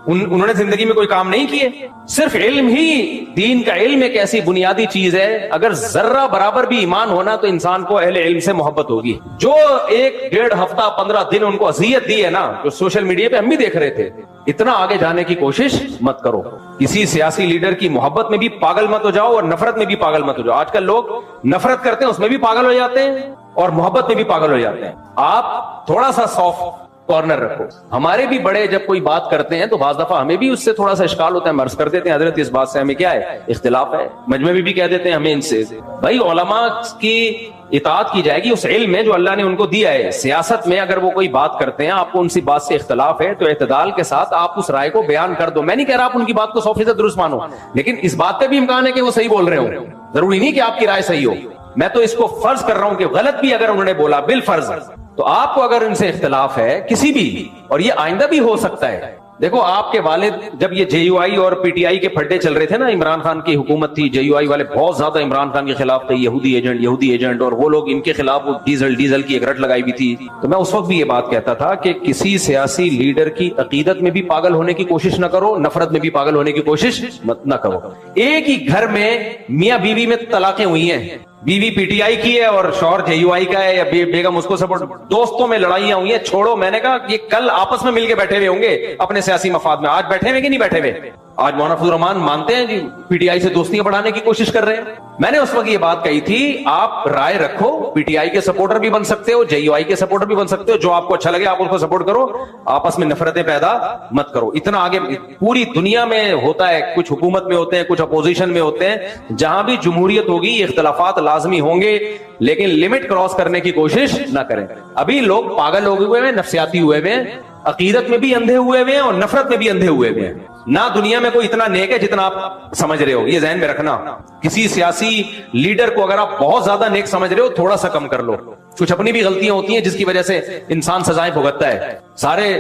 انہوں نے زندگی میں کوئی کام نہیں کیے؟ صرف علم ہی، دین کا علم ایک ایسی بنیادی چیز ہے، اگر ذرہ برابر بھی ایمان ہونا تو انسان کو اہل علم سے محبت ہوگی. جو 1-1.5 ہفتہ 15 دن ان کو اذیت دی ہے نا، جو سوشل میڈیا پہ ہم بھی دیکھ رہے تھے، اتنا آگے جانے کی کوشش مت کرو. کسی سیاسی لیڈر کی محبت میں بھی پاگل مت ہو جاؤ اور نفرت میں بھی پاگل مت ہو جاؤ. آج کل لوگ نفرت کرتے ہیں، اس میں بھی پاگل ہو جاتے ہیں اور محبت میں بھی پاگل ہو جاتے ہیں. آپ تھوڑا سا سافٹ کارنر رکھو. ہمارے بھی بڑے جب کوئی بات کرتے ہیں تو بعض دفعہ ہمیں بھی اس سے تھوڑا سا اشکال ہوتا ہے، ہم عرض کر دیتے ہیں حضرت اس بات سے ہمیں کیا ہے، اختلاف ہے. مجمع میں بھی کہہ دیتے ہیں ہمیں ان سے. بھائی علماء کی اطاعت کی جائے گی اس علم میں جو اللہ نے ان کو دیا ہے. سیاست میں اگر وہ کوئی بات کرتے ہیں، آپ کو ان سی بات سے اختلاف ہے، تو اعتدال کے ساتھ آپ اس رائے کو بیان کر دو. میں نہیں کہہ رہا آپ ان کی بات کو 100% درست مانو، لیکن اس بات پہ بھی امکان ہے کہ وہ صحیح بول رہے ہوں. ضروری نہیں کہ آپ کی رائے صحیح ہو. میں تو اس کو فرض کر رہا ہوں کہ غلط بھی اگر انہوں نے بولا بالفرض، تو آپ کو اگر ان سے اختلاف ہے کسی بھی، اور یہ آئندہ بھی ہو سکتا ہے. دیکھو آپ کے والد جب یہ جے یو آئی اور پی ٹی آئی کے پھڈے چل رہے تھے نا، عمران خان کی حکومت تھی، جے یو آئی والے بہت زیادہ عمران خان کے خلاف تھے، یہودی ایجنٹ، اور وہ لوگ ان کے خلاف ڈیزل کی ایک رٹ لگائی بھی تھی. تو میں اس وقت بھی یہ بات کہتا تھا کہ کسی سیاسی لیڈر کی عقیدت میں بھی پاگل ہونے کی کوشش نہ کرو، نفرت میں بھی پاگل ہونے کی کوشش نہ کرو. ایک ہی گھر میں میاں بیوی میں طلاقیں ہوئی ہیں، بیوی پی ٹی آئی کی ہے اور شوہر جے یو آئی کا ہے، یا بیگم اس کو سپورٹ، دوستوں میں لڑائیاں ہوئی ہیں. چھوڑو، میں نے کہا یہ کل آپس میں مل کے بیٹھے ہوئے ہوں گے اپنے سیاسی مفاد میں. آج بیٹھے ہوئے کہ نہیں بیٹھے ہوئے؟ آج مولانا فضل الرحمان مانتے ہیں جی پی ٹی آئی سے دوستیاں بڑھانے کی کوشش کر رہے ہیں. میں نے اس وقت یہ بات کہی تھی، آپ رائے رکھو، پی ٹی آئی کے سپورٹر بھی بن سکتے ہو، جے یو آئی کے سپورٹر بھی بن سکتے ہو، جو آپ کو اچھا لگے آپ اس کو سپورٹ کرو، آپس میں نفرتیں پیدا مت کرو. اتنا آگے پوری دنیا میں ہوتا ہے، کچھ حکومت میں ہوتے ہیں، کچھ اپوزیشن میں ہوتے ہیں، جہاں بھی جمہوریت ہوگی یہ اختلافات لازمی ہوں گے، لیکن لمٹ کراس کرنے کی کوشش نہ کریں. ابھی لوگ پاگل ہوئے ہیں، نفسیاتی ہوئے ہیں، عقیدت میں بھی اندھے ہوئے ہیں اور نفرت میں بھی اندھے ہوئے ہیں. نہ دنیا میں کوئی اتنا نیک ہے جتنا آپ سمجھ رہے ہو، یہ ذہن میں رکھنا. کسی سیاسی لیڈر کو اگر آپ بہت زیادہ نیک سمجھ رہے ہو، تھوڑا سا کم کر لو. کچھ اپنی بھی غلطیاں ہوتی ہیں جس کی وجہ سے انسان سزائیں بھگتتا ہے، سارے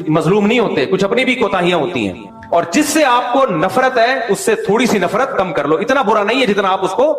مظلوم نہیں ہوتے، کچھ اپنی بھی کوتاہیاں ہوتی ہیں. اور جس سے آپ کو نفرت ہے اس سے تھوڑی سی نفرت کم کر لو. اتنا برا نہیں ہے جتنا آپ اس کو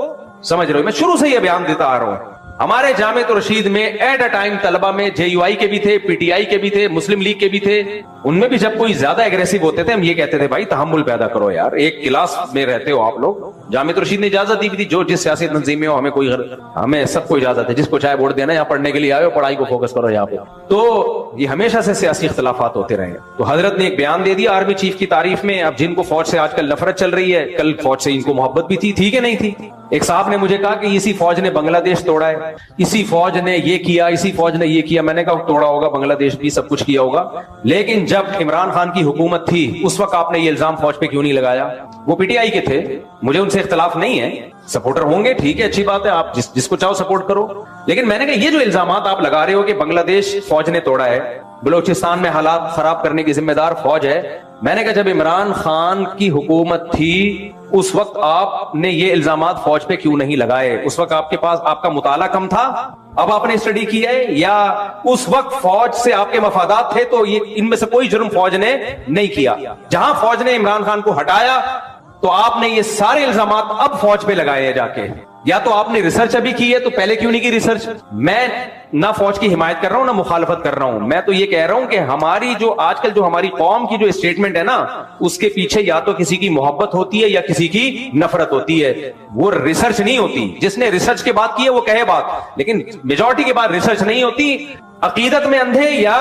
سمجھ رہے ہو. میں شروع سے یہ بیان دیتا آ رہا ہوں. ہمارے جامعۃ الرشید میں ایٹ اے ٹائم طلبہ میں جے یو آئی کے بھی تھے، پی ٹی آئی کے بھی تھے، مسلم لیگ کے بھی تھے. ان میں بھی جب کوئی زیادہ اگریسو ہوتے تھے ہم یہ کہتے تھے بھائی تحمل پیدا کرو یار، ایک کلاس میں رہتے ہو آپ لوگ. جامعۃ الرشید نے اجازت دی بھی تھی، جو جس سیاسی تنظیم میں ہو ہمیں سب کو اجازت ہے، جس کو چاہے ووٹ دینا، یہاں پڑھنے کے لیے آئے ہو، پڑھائی کو فوکس کرو یہاں پہ. تو یہ ہمیشہ سے سیاسی اختلافات ہوتے رہے. تو حضرت نے ایک بیان دے دیا آرمی چیف کی تعریف میں. اب جن کو فوج سے آج کل نفرت چل رہی ہے، کل فوج سے ان کو محبت بھی تھی کہ نہیں تھی. ایک صاحب نے مجھے کہا کہ اسی فوج نے بنگلہ دیش توڑا ہے، اسی فوج نے یہ کیا، اسی فوج نے یہ کیا. میں نے کہا توڑا ہوگا بنگلہ دیش بھی، سب کچھ کیا ہوگا، لیکن جب عمران خان کی حکومت تھی اس وقت آپ نے یہ الزام فوج پہ کیوں نہیں لگایا؟ وہ پی ٹی آئی کے تھے، مجھے ان سے اختلاف نہیں ہے، سپورٹر ہوں گے ٹھیک ہے، اچھی بات ہے، آپ جس کو چاہو سپورٹ کرو. لیکن میں نے کہا یہ جو الزامات آپ لگا رہے ہو کہ بنگلہ دیش فوج نے توڑا ہے، بلوچستان میں حالات خراب کرنے کی ذمہ دار فوج ہے، میں نے کہا جب عمران خان کی حکومت تھی اس وقت آپ نے یہ الزامات فوج پہ کیوں نہیں لگائے؟ اس وقت آپ کے پاس آپ کا مطالعہ کم تھا، اب آپ نے اسٹڈی کیا ہے، یا اس وقت فوج سے آپ کے مفادات تھے تو یہ ان میں سے کوئی جرم فوج نے نہیں کیا؟ جہاں فوج نے عمران خان کو ہٹایا تو آپ نے یہ سارے الزامات اب فوج پہ لگائے ہیں جا کے. یا تو آپ نے ریسرچ ابھی کی ہے تو پہلے کیوں نہیں کی ریسرچ؟ میں نہ فوج کی حمایت کر رہا ہوں نہ مخالفت کر رہا ہوں، میں تو یہ کہہ رہا ہوں کہ ہماری جو آج کل جو ہماری قوم کی جو اسٹیٹمنٹ ہے نا، اس کے پیچھے یا تو کسی کی محبت ہوتی ہے یا کسی کی نفرت ہوتی ہے، وہ ریسرچ نہیں ہوتی۔ جس نے ریسرچ کے بات کی ہے وہ کہے بات، لیکن میجورٹی کے بعد ریسرچ نہیں ہوتی، عقیدت میں اندھے یا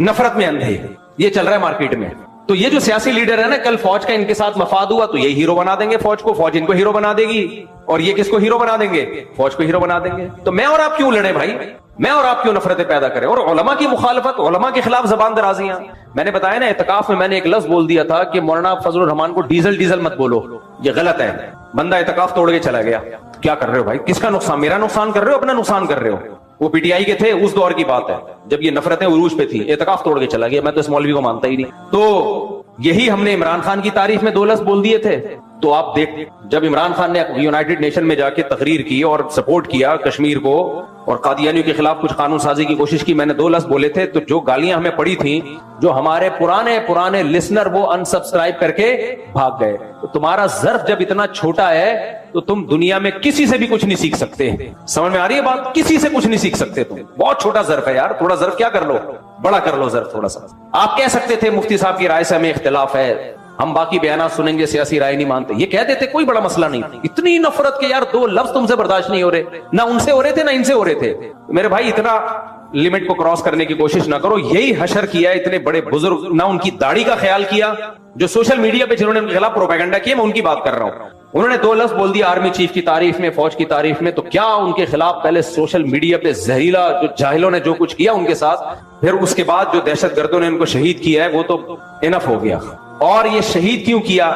نفرت میں اندھے، یہ چل رہا ہے مارکیٹ میں۔ تو یہ جو سیاسی لیڈر ہے نا، کل فوج کا ان کے ساتھ مفاد ہوا تو یہ ہیرو بنا دیں گے فوج کو، فوج ان کو ہیرو بنا دے گی، اور یہ کس کو ہیرو بنا دیں گے؟ فوج کو ہیرو بنا دیں گے۔ تو میں اور آپ کیوں لڑیں بھائی؟ میں اور آپ کیوں نفرتیں پیدا کریں؟ اور علماء کی مخالفت، علماء کے خلاف زبان درازیاں۔ میں نے بتایا نا اعتکاف میں، میں نے ایک لفظ بول دیا تھا کہ مولانا فضل الرحمان کو ڈیزل مت بولو، یہ غلط ہے۔ بندہ اعتکاف توڑ کے چلا گیا، کیا کر رہے ہو بھائی؟ کس کا نقصان؟ میرا نقصان کر رہے ہو، اپنا نقصان کر رہے ہو۔ وہ پی ٹی آئی کے تھے، اس دور کی بات ہے جب یہ نفرتیں عروج پہ تھی، اعتکاف توڑ کے چلا گیا۔ میں تو اس مولوی کو مانتا ہی نہیں۔ تو یہی ہم نے عمران خان کی تعریف میں 2 لفظ بول دیے تھے۔ تو آپ دیکھ، جب عمران خان نے یونائٹڈ نیشن میں جا کے تقریر کی اور سپورٹ کیا کشمیر کو اور قادیانیوں کے خلاف کچھ قانون سازی کی کوشش کی، میں نے 2 لفظ بولے تھے، تو جو گالیاں ہمیں پڑی تھیں، جو ہمارے پرانے لسنر وہ انسبسکرائب کر کے بھاگ گئے۔ تو تمہارا ظرف جب اتنا چھوٹا ہے تو تم دنیا میں کسی سے بھی کچھ نہیں سیکھ سکتے۔ سمجھ میں آ رہی ہے بات؟ کسی سے کچھ نہیں سیکھ سکتے تم، بہت چھوٹا ظرف ہے یار۔ تھوڑا ظرف کیا کر لو، بڑا کر لو ظرف تھوڑا سا۔ آپ کہہ سکتے تھے مفتی صاحب کی رائے سے ہمیں اختلاف ہے، ہم باقی بیانات سنیں گے، سیاسی رائے نہیں مانتے، یہ کہہ دیتے، کوئی بڑا مسئلہ نہیں۔ اتنی نفرت کہ یار 2 لفظ تم سے برداشت نہیں ہو رہے، نہ ان سے ہو رہے تھے نہ ان سے ہو رہے تھے۔ میرے بھائی اتنا لمٹ کو کراس کرنے کی کوشش نہ کرو۔ یہی حشر کیا اتنے بڑے بزرگ، نہ ان کی داڑھی کا خیال کیا، جو سوشل میڈیا پہ جنہوں نے ان کے خلاف پروپیگنڈا کیا، میں ان کی بات کر رہا ہوں۔ انہوں نے 2 لفظ بول دیا آرمی چیف کی تعریف میں، فوج کی تعریف میں، تو کیا ان کے خلاف پہلے سوشل میڈیا پہ زہریلا جو جاہلوں نے جو کچھ کیا ان کے ساتھ، پھر اس کے بعد جو دہشت گردوں نے ان کو شہید کیا ہے، وہ تو انف ہو گیا۔ اور یہ شہید کیوں کیا؟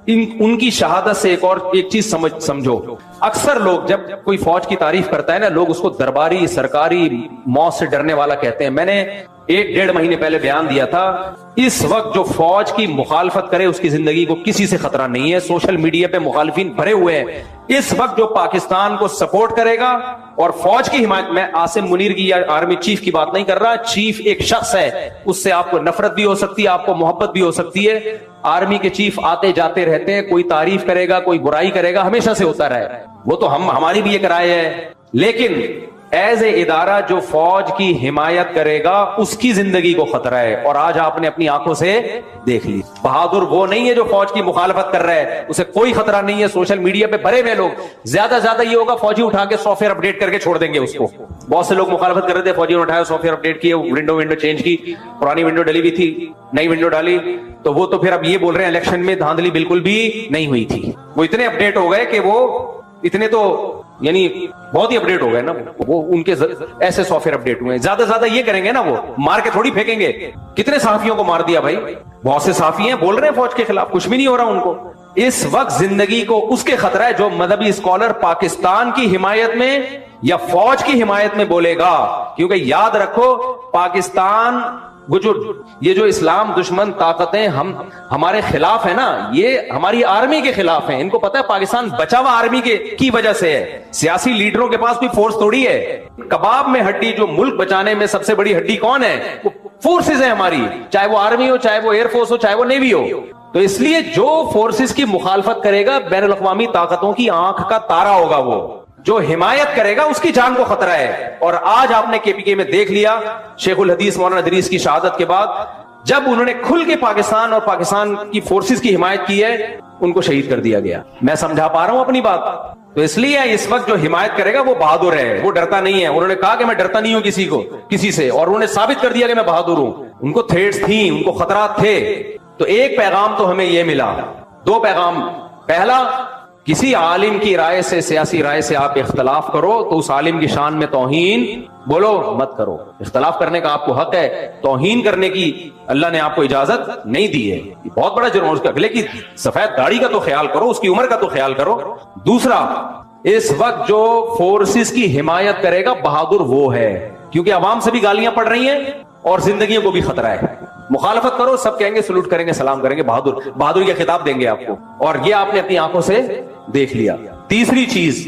ان کی شہادت سے ایک چیز سمجھو، اکثر لوگ جب کوئی فوج کی تعریف کرتا ہے نا، لوگ اس کو درباری سرکاری موت سے ڈرنے والا کہتے ہیں۔ میں نے 1-1.5 مہینے پہلے بیان دیا تھا، اس وقت جو فوج کی مخالفت کرے اس کی زندگی کو کسی سے خطرہ نہیں ہے۔ سوشل میڈیا پہ مخالفین بھرے ہوئے ہیں۔ اس وقت جو پاکستان کو سپورٹ کرے گا اور فوج کی حمایت، میں عاصم منیر کی یا آرمی چیف کی بات نہیں کر رہا، چیف ایک شخص ہے، اس سے آپ کو نفرت بھی ہو سکتی ہے، آپ کو محبت بھی ہو سکتی ہے۔ آرمی کے چیف آتے جاتے رہتے ہیں، کوئی تعریف کرے گا کوئی برائی کرے گا، ہمیشہ سے ہوتا رہا ہے، وہ تو ہماری بھی ایک رائے ہے۔ لیکن ایز اے ادارہ جو فوج کی حمایت کرے گا اس کی زندگی کو خطرہ ہے، اور آج آپ نے اپنی آنکھوں سے دیکھ لی۔ بہادر وہ نہیں ہے جو فوج کی مخالفت کر رہا ہے، اسے کوئی خطرہ نہیں ہے۔ سوشل میڈیا پہ بھرے ہوئے لوگ، زیادہ یہ ہوگا فوجی اٹھا کے سافٹ ویئر اپڈیٹ کر کے چھوڑ دیں گے اس کو۔ بہت سے لوگ مخالفت کر رہے تھے، فوجیوں نے اٹھایا سافٹ ویئر اپڈیٹ کیے، ونڈو چینج کی، پرانی ونڈو ڈلی ہوئی تھی، نئی ونڈو ڈالی، تو وہ تو پھر اب یہ بول رہے ہیں الیکشن میں دھاندلی بالکل بھی نہیں ہوئی تھی۔ وہ اتنے اپڈیٹ ہو گئے کہ وہ اتنے تو یعنی بہت ہی اپڈیٹ ہو گئے نا، وہ ان کے ایسے سافٹ ویئر اپڈیٹ ہوئے ہیں۔ زیادہ یہ کریں گے نا، وہ مار کے تھوڑی پھینکیں گے۔ کتنے صحافیوں کو مار دیا بھائی، بہت سے صحافی ہیں بول رہے ہیں فوج کے خلاف، کچھ بھی نہیں ہو رہا ان کو۔ اس وقت زندگی کو اس کے خطرہ ہے جو مذہبی اسکالر پاکستان کی حمایت میں یا فوج کی حمایت میں بولے گا، کیونکہ یاد رکھو پاکستان یہ جو اسلام دشمن طاقتیں ہمارے خلاف ہے نا، یہ ہماری آرمی کے خلاف ہیں۔ ان کو پتا ہے پاکستان بچا ہوا آرمی کی وجہ سے ہے، سیاسی لیڈروں کے پاس کوئی فورس تھوڑی ہے۔ کباب میں ہڈی، جو ملک بچانے میں سب سے بڑی ہڈی کون ہے؟ وہ فورسز ہے ہماری، چاہے وہ آرمی ہو، چاہے وہ ایئر فورس ہو، چاہے وہ نیوی ہو۔ تو اس لیے جو فورسز کی مخالفت کرے گا بین الاقوامی طاقتوں کی آنکھ کا تارا ہوگا، وہ جو حمایت کرے گا اس کی جان کو خطرہ ہے۔ اور آج آپ نے کے پی کے میں دیکھ لیا، شیخ الحدیث مولانا ادریس کی شہادت کے بعد جب انہوں نے کھل کے پاکستان اور پاکستان کی فورسز کی حمایت کی ہے، ان کو شہید کر دیا گیا۔ میں سمجھا پا رہا ہوں اپنی بات؟ تو اس لیے اس وقت جو حمایت کرے گا وہ بہادر ہے، وہ ڈرتا نہیں ہے۔ انہوں نے کہا کہ میں ڈرتا نہیں ہوں کسی سے، اور انہوں نے ثابت کر دیا کہ میں بہادر ہوں۔ ان کو تھریٹس تھیں، ان کو خطرات تھے۔ تو ایک پیغام تو ہمیں یہ ملا، 2 پیغام۔ پہلا، کسی عالم کی رائے سے، سیاسی رائے سے آپ اختلاف کرو تو اس عالم کی شان میں توہین بولو مت کرو۔ اختلاف کرنے کا آپ کو حق ہے، توہین کرنے کی اللہ نے آپ کو اجازت نہیں دی ہے، یہ بہت بڑا جرم ہے۔ اس کا اگلے کی سفید داڑھی کا تو خیال کرو، اس کی عمر کا تو خیال کرو۔ دوسرا، اس وقت جو فورسز کی حمایت کرے گا بہادر وہ ہے، کیونکہ عوام سے بھی گالیاں پڑ رہی ہیں اور زندگیوں کو بھی خطرہ ہے۔ مخالفت کرو، سب کہیں گے، سلوٹ کریں گے، سلام کریں گے، بہادری کا خطاب دیں گے آپ کو، اور یہ آپ نے اپنی آنکھوں سے دیکھ لیا۔ تیسری چیز،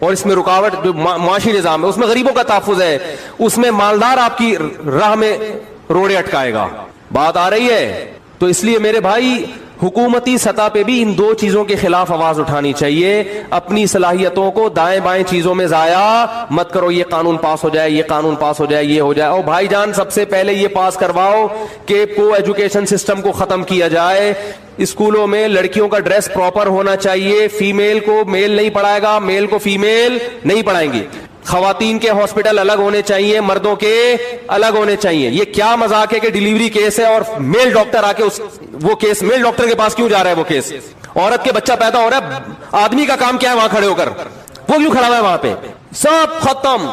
اور اس میں رکاوٹ جو معاشی نظام ہے اس میں غریبوں کا تحفظ ہے, اس میں مالدار آپ کی راہ میں روڑے اٹکائے گا. بات آ رہی ہے؟ تو اس لیے میرے بھائی حکومتی سطح پہ بھی ان دو چیزوں کے خلاف آواز اٹھانی چاہیے. اپنی صلاحیتوں کو دائیں بائیں چیزوں میں ضائع مت کرو, یہ قانون پاس ہو جائے, یہ قانون پاس ہو جائے, یہ ہو جائے. اور بھائی جان سب سے پہلے یہ پاس کرواؤ کہ کو ایجوکیشن سسٹم کو ختم کیا جائے. اسکولوں میں لڑکیوں کا ڈریس پراپر ہونا چاہیے, فیمیل کو میل نہیں پڑھائے گا, میل کو فیمیل نہیں پڑھائیں گی. خواتین کے ہاسپٹل الگ ہونے چاہیے, مردوں کے الگ ہونے چاہیے. یہ کیا مذاق ہے کہ ڈیلیوری کیس ہے اور میل ڈاکٹر آ کے وہ کیس میل ڈاکٹر کے پاس کیوں جا رہا ہے؟ وہ کیس عورت کے بچہ پیدا ہو رہا ہے, آدمی کا کام کیا ہے وہاں کھڑے ہو کر, وہ کیوں کھڑا ہوا ہے وہاں پہ؟ سب ختم.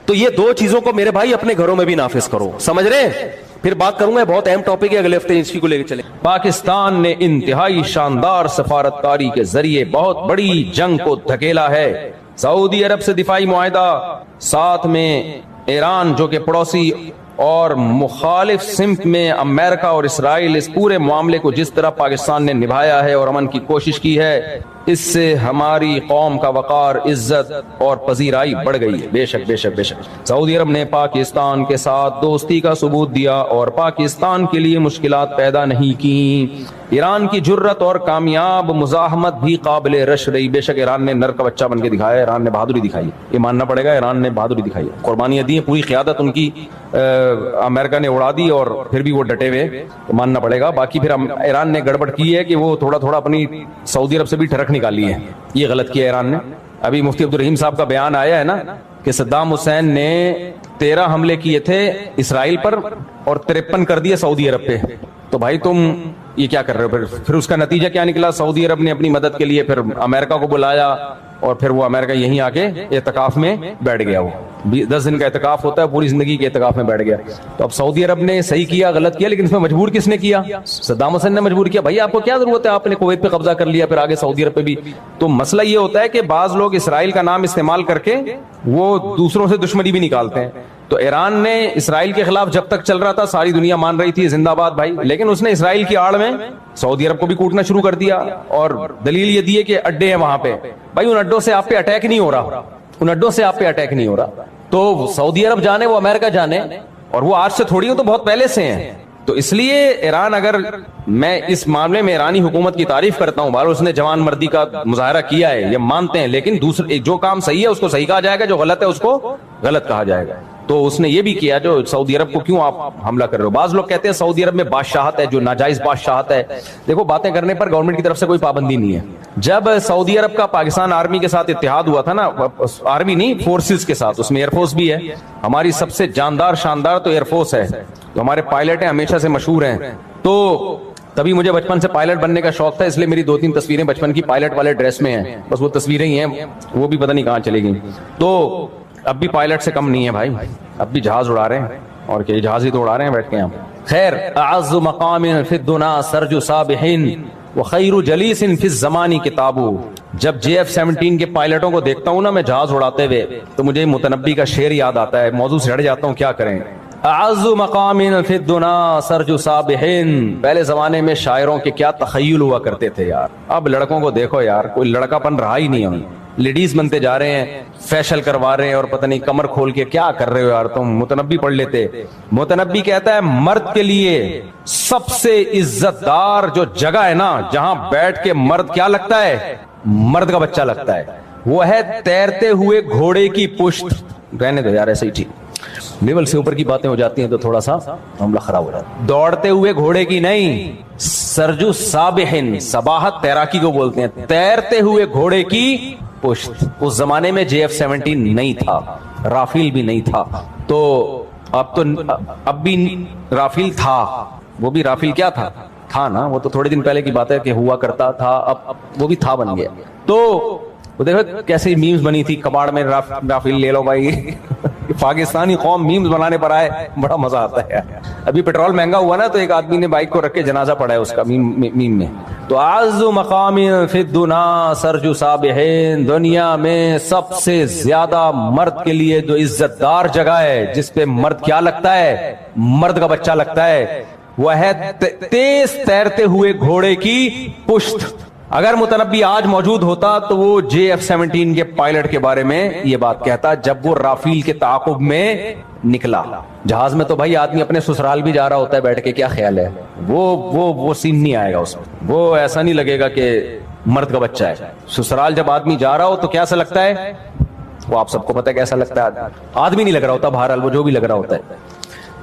تو یہ دو چیزوں کو میرے بھائی اپنے گھروں میں بھی نافذ کرو, سمجھ رہے؟ پھر بات کروں گا, بہت اہم ٹاپک ہے, اگلے ہفتے اسی کو لے کے چلیں. پاکستان نے انتہائی شاندار سفارتکاری کے ذریعے بہت بڑی جنگ کو دھکیلا ہے. سعودی عرب سے دفاعی معاہدہ, ساتھ میں ایران جو کہ پڑوسی اور مخالف سمت میں امریکہ اور اسرائیل. اس پورے معاملے کو جس طرح پاکستان نے نبھایا ہے اور امن کی کوشش کی ہے, اس سے ہماری قوم کا وقار, عزت اور پذیرائی بڑھ گئی ہے. بے شک بے شک بے شک سعودی عرب نے پاکستان کے ساتھ دوستی کا ثبوت دیا اور پاکستان کے لیے مشکلات پیدا نہیں کی. ایران کی جرت اور کامیاب مزاحمت بھی قابل رشک رہی. بے شک ایران نے نر کا بچہ بن کے دکھایا, ایران نے بہادری دکھائی, یہ ماننا پڑے گا, ایران نے بہادری دکھائی, قربانیاں دی, پوری قیادت ان کی امریکہ نے اڑا دی اور پھر بھی وہ ڈٹے ہوئے, ماننا پڑے گا. باقی پھر ایران نے گڑبڑ کی ہے کہ وہ تھوڑا تھوڑا اپنی سعودی عرب سے بھی ٹھڑک نکالی ہے, یہ غلط کیا ایران نے. ابھی مفتی عبدالرحیم صاحب کا بیان آیا ہے نا کہ صدام حسین نے 13 حملے کیے تھے اسرائیل پر اور 53 کر دیے سعودی عرب پہ. تو بھائی تم یہ کیا کر رہے ہو؟ پھر اس کا نتیجہ کیا نکلا؟ سعودی عرب نے اپنی مدد کے لیے پھر امریکہ کو بلایا اور پھر وہ امریکہ یہیں آ کے اعتکاف میں بیٹھ گیا. وہ 10 دن کا اعتکاف ہوتا ہے, پوری زندگی کے اعتکاف میں بیٹھ گیا. تو اب سعودی عرب نے صحیح کیا غلط کیا, لیکن اس میں مجبور کس نے کیا؟ صدام حسین نے مجبور کیا. بھائی آپ کو کیا ضرورت ہے, آپ نے کویت پہ قبضہ کر لیا, پھر آگے سعودی عرب پہ بھی. تو مسئلہ یہ ہوتا ہے کہ بعض لوگ اسرائیل کا نام استعمال کر کے وہ دوسروں سے دشمنی بھی نکالتے ہیں. تو ایران نے اسرائیل کے خلاف جب تک چل رہا تھا ساری دنیا مان رہی تھی زندہ باد بھائی, لیکن اس نے اسرائیل کی آڑ میں سعودی عرب کو بھی کوٹنا شروع کر دیا. اور دلیل یہ دی ہے کہ اڈے ہیں وہاں پہ. بھائی ان اڈوں سے آپ پہ اٹیک نہیں ہو رہا, ان اڈوں سے آپ پہ اٹیک نہیں ہو رہا. تو سعودی عرب جانے, وہ امریکہ جانے, اور وہ آج سے تھوڑی ہو تو بہت پہلے سے ہیں. تو اس لیے ایران, اگر میں اس معاملے میں ایرانی حکومت کی تعریف کرتا ہوں, بہرحال اس نے جوان مردی کا مظاہرہ کیا ہے, یہ مانتے ہیں, لیکن دوسرے جو کام صحیح ہے اس کو صحیح کہا جائے گا, جو غلط ہے اس کو غلط کہا جائے گا. تو اس نے یہ بھی کیا, جو سعودی عرب کو کیوں آپ حملہ کر رہے ہو؟ بعض لوگ کہتے ہیں سعودی عرب میں بادشاہت ہے, جو ناجائز بادشاہت ہے. دیکھو باتیں کرنے پر گورنمنٹ کی طرف سے کوئی پابندی نہیں ہے. جب سعودی عرب کا پاکستان آرمی کے ساتھ اتحاد ہوا تھا نا, آرمی نہیں فورسز کے ساتھ, اس میں ایئر فورس بھی ہے. ہماری سب سے جاندار شاندار تو ایئر فورس ہے, تو ہمارے پائلٹ ہیں ہمیشہ سے مشہور ہیں. تو تبھی مجھے بچپن سے پائلٹ بننے کا شوق تھا, اس لیے میری 2-3 تصویریں بچپن کی پائلٹ والے ڈریس میں ہیں, بس وہ تصویریں ہی ہیں, وہ بھی پتہ نہیں کہاں چلے گئی. تو اب بھی پائلٹ سے کم نہیں ہے بھائی, اب بھی جہاز اڑا رہے ہیں, اور کہ جہاز ہی تو اڑا رہے ہیں بیٹھ کے ہم. خیر, اعز مقام فی الدنا سرج سابحین وخیر جلیس فی الزمان کتاب. جب JF-17 کے پائلٹوں کو دیکھتا ہوں نا میں جہاز اڑاتے ہوئے, تو مجھے متنبی کا شعر یاد آتا ہے, موضوع سے ہٹ جاتا ہوں, کیا کریں. اعز مقام فی الدنا سرج سابحین. پہلے زمانے میں شاعروں کے کیا تخیل ہوا کرتے تھے یار. اب لڑکوں کو دیکھو یار, کوئی لڑکا پن رہا ہی نہیں ہے, لیڈیز بنتے جا رہے ہیں, فیشل کروا رہے ہیں, اور پتہ نہیں کمر کھول کے کیا کر رہے ہو یار تم. متنبی پڑھ لیتے. متنبی کہتا ہے مرد کے لیے سب سے عزت دار جو جگہ ہے نا, جہاں بیٹھ کے مرد کیا لگتا ہے, مرد کا بچہ لگتا ہے, وہ ہے تیرتے ہوئے گھوڑے کی پشت. رہنے دو یار ایسے ہی ٹھیک, لیول سے اوپر کی باتیں ہو جاتی ہیں تو تھوڑا سا معاملہ خراب ہو جاتا ہے. دوڑتے ہوئے گھوڑے کی نہیں, سرجو سابحن, سباحت تیراکی کو بولتے ہیں, تیرتے ہوئے گھوڑے کی پشت. اس زمانے میں JF-17 نہیں تھا, رافیل بھی نہیں تھا. تو اب بھی رافیل تھا, وہ بھی رافیل کیا تھا نا, وہ تو تھوڑے دن پہلے کی بات ہے کہ ہوا کرتا تھا, اب وہ بھی تھا بن گیا. تو وہ دیکھو کیسی میمز بنی تھی, کباڑ میں رافیل لے لو بھائی. پاکستانی قوم میمز بنانے پر آئے, بڑا مزہ آتا ہے. ابھی پیٹرول مہنگا ہوا نا, تو ایک آدمی نے بائک کو رکھ کے جنازہ پڑھا ہے اس کا میم میں. تو اعز مقام فی الدنا سرج سابحین, دنیا میں سب سے زیادہ مرد کے لیے جو عزت دار جگہ ہے, جس پہ مرد کیا لگتا ہے, مرد کا بچہ لگتا ہے, وہ ہے تیز تیرتے ہوئے گھوڑے کی پشت. اگر متنبی آج موجود ہوتا تو وہ JF-17 کے پائلٹ کے بارے میں یہ بات کہتا جب وہ رافیل کے تعاقب میں نکلا. جہاز میں تو بھائی آدمی اپنے سسرال بھی جا رہا ہوتا ہے بیٹھ کے, کیا خیال ہے, وہ سین نہیں آئے گا اس میں, وہ ایسا نہیں لگے گا کہ مرد کا بچہ ہے. سسرال جب آدمی جا رہا ہو تو کیسا لگتا ہے, وہ آپ سب کو پتہ ہے کیسا لگتا ہے, آدمی نہیں لگ رہا ہوتا, بہرحال وہ جو بھی لگ رہا ہوتا ہے.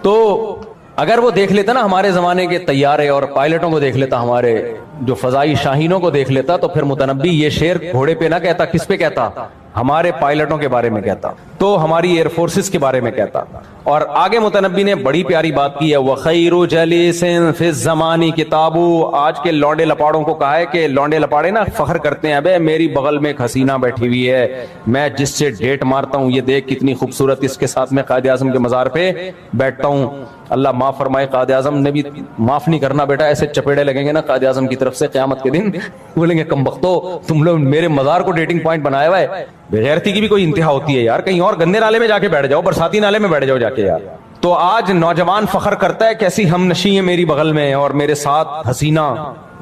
تو اگر وہ دیکھ لیتا نا ہمارے زمانے کے طیارے اور پائلٹوں کو دیکھ لیتا, ہمارے جو فضائی شاہینوں کو دیکھ لیتا, تو پھر متنبی یہ شعر گھوڑے پہ نہ کہتا, کس پہ کہتا, ہمارے پائلٹوں کے بارے میں کہتا, تو ہماری ایئر فورسز کے بارے میں کہتا. اور آگے متنبی نے بڑی پیاری بات کی ہے, وَخَيْرُ جَلِيسٍ فِي الزَّمَانِ کِتَابُ. آج کے لونڈے لپاڑوں کو کہا ہے کہ لونڈے لپاڑے نا فخر کرتے ہیں, ابے میری بغل میں ایک حسینہ بیٹھی ہوئی ہے, میں جس سے ڈیٹ مارتا ہوں یہ دیکھ کتنی خوبصورت, اس کے ساتھ میں قائد اعظم کے مزار پہ بیٹھتا ہوں. اللہ معاف فرمائے, قائد اعظم نے بھی معاف نہیں کرنا بیٹا, ایسے چپیڑے لگیں گے نا قائد اعظم کی طرف سے قیامت کے دن, بولیں گے کم بختو تم لوگ میرے مزار کو ڈیٹنگ پوائنٹ بنایا ہوا ہے. بغیرتی کی بھی کوئی انتہا ہوتی ہے یار, کہیں اور گندے نالے میں جا کے بیٹھ جاؤ, برساتی نالے میں بیٹھ جاؤ جا کے یار. تو آج نوجوان فخر کرتا ہے کیسی ہم نشیں میری بغل میں اور میرے ساتھ حسینہ.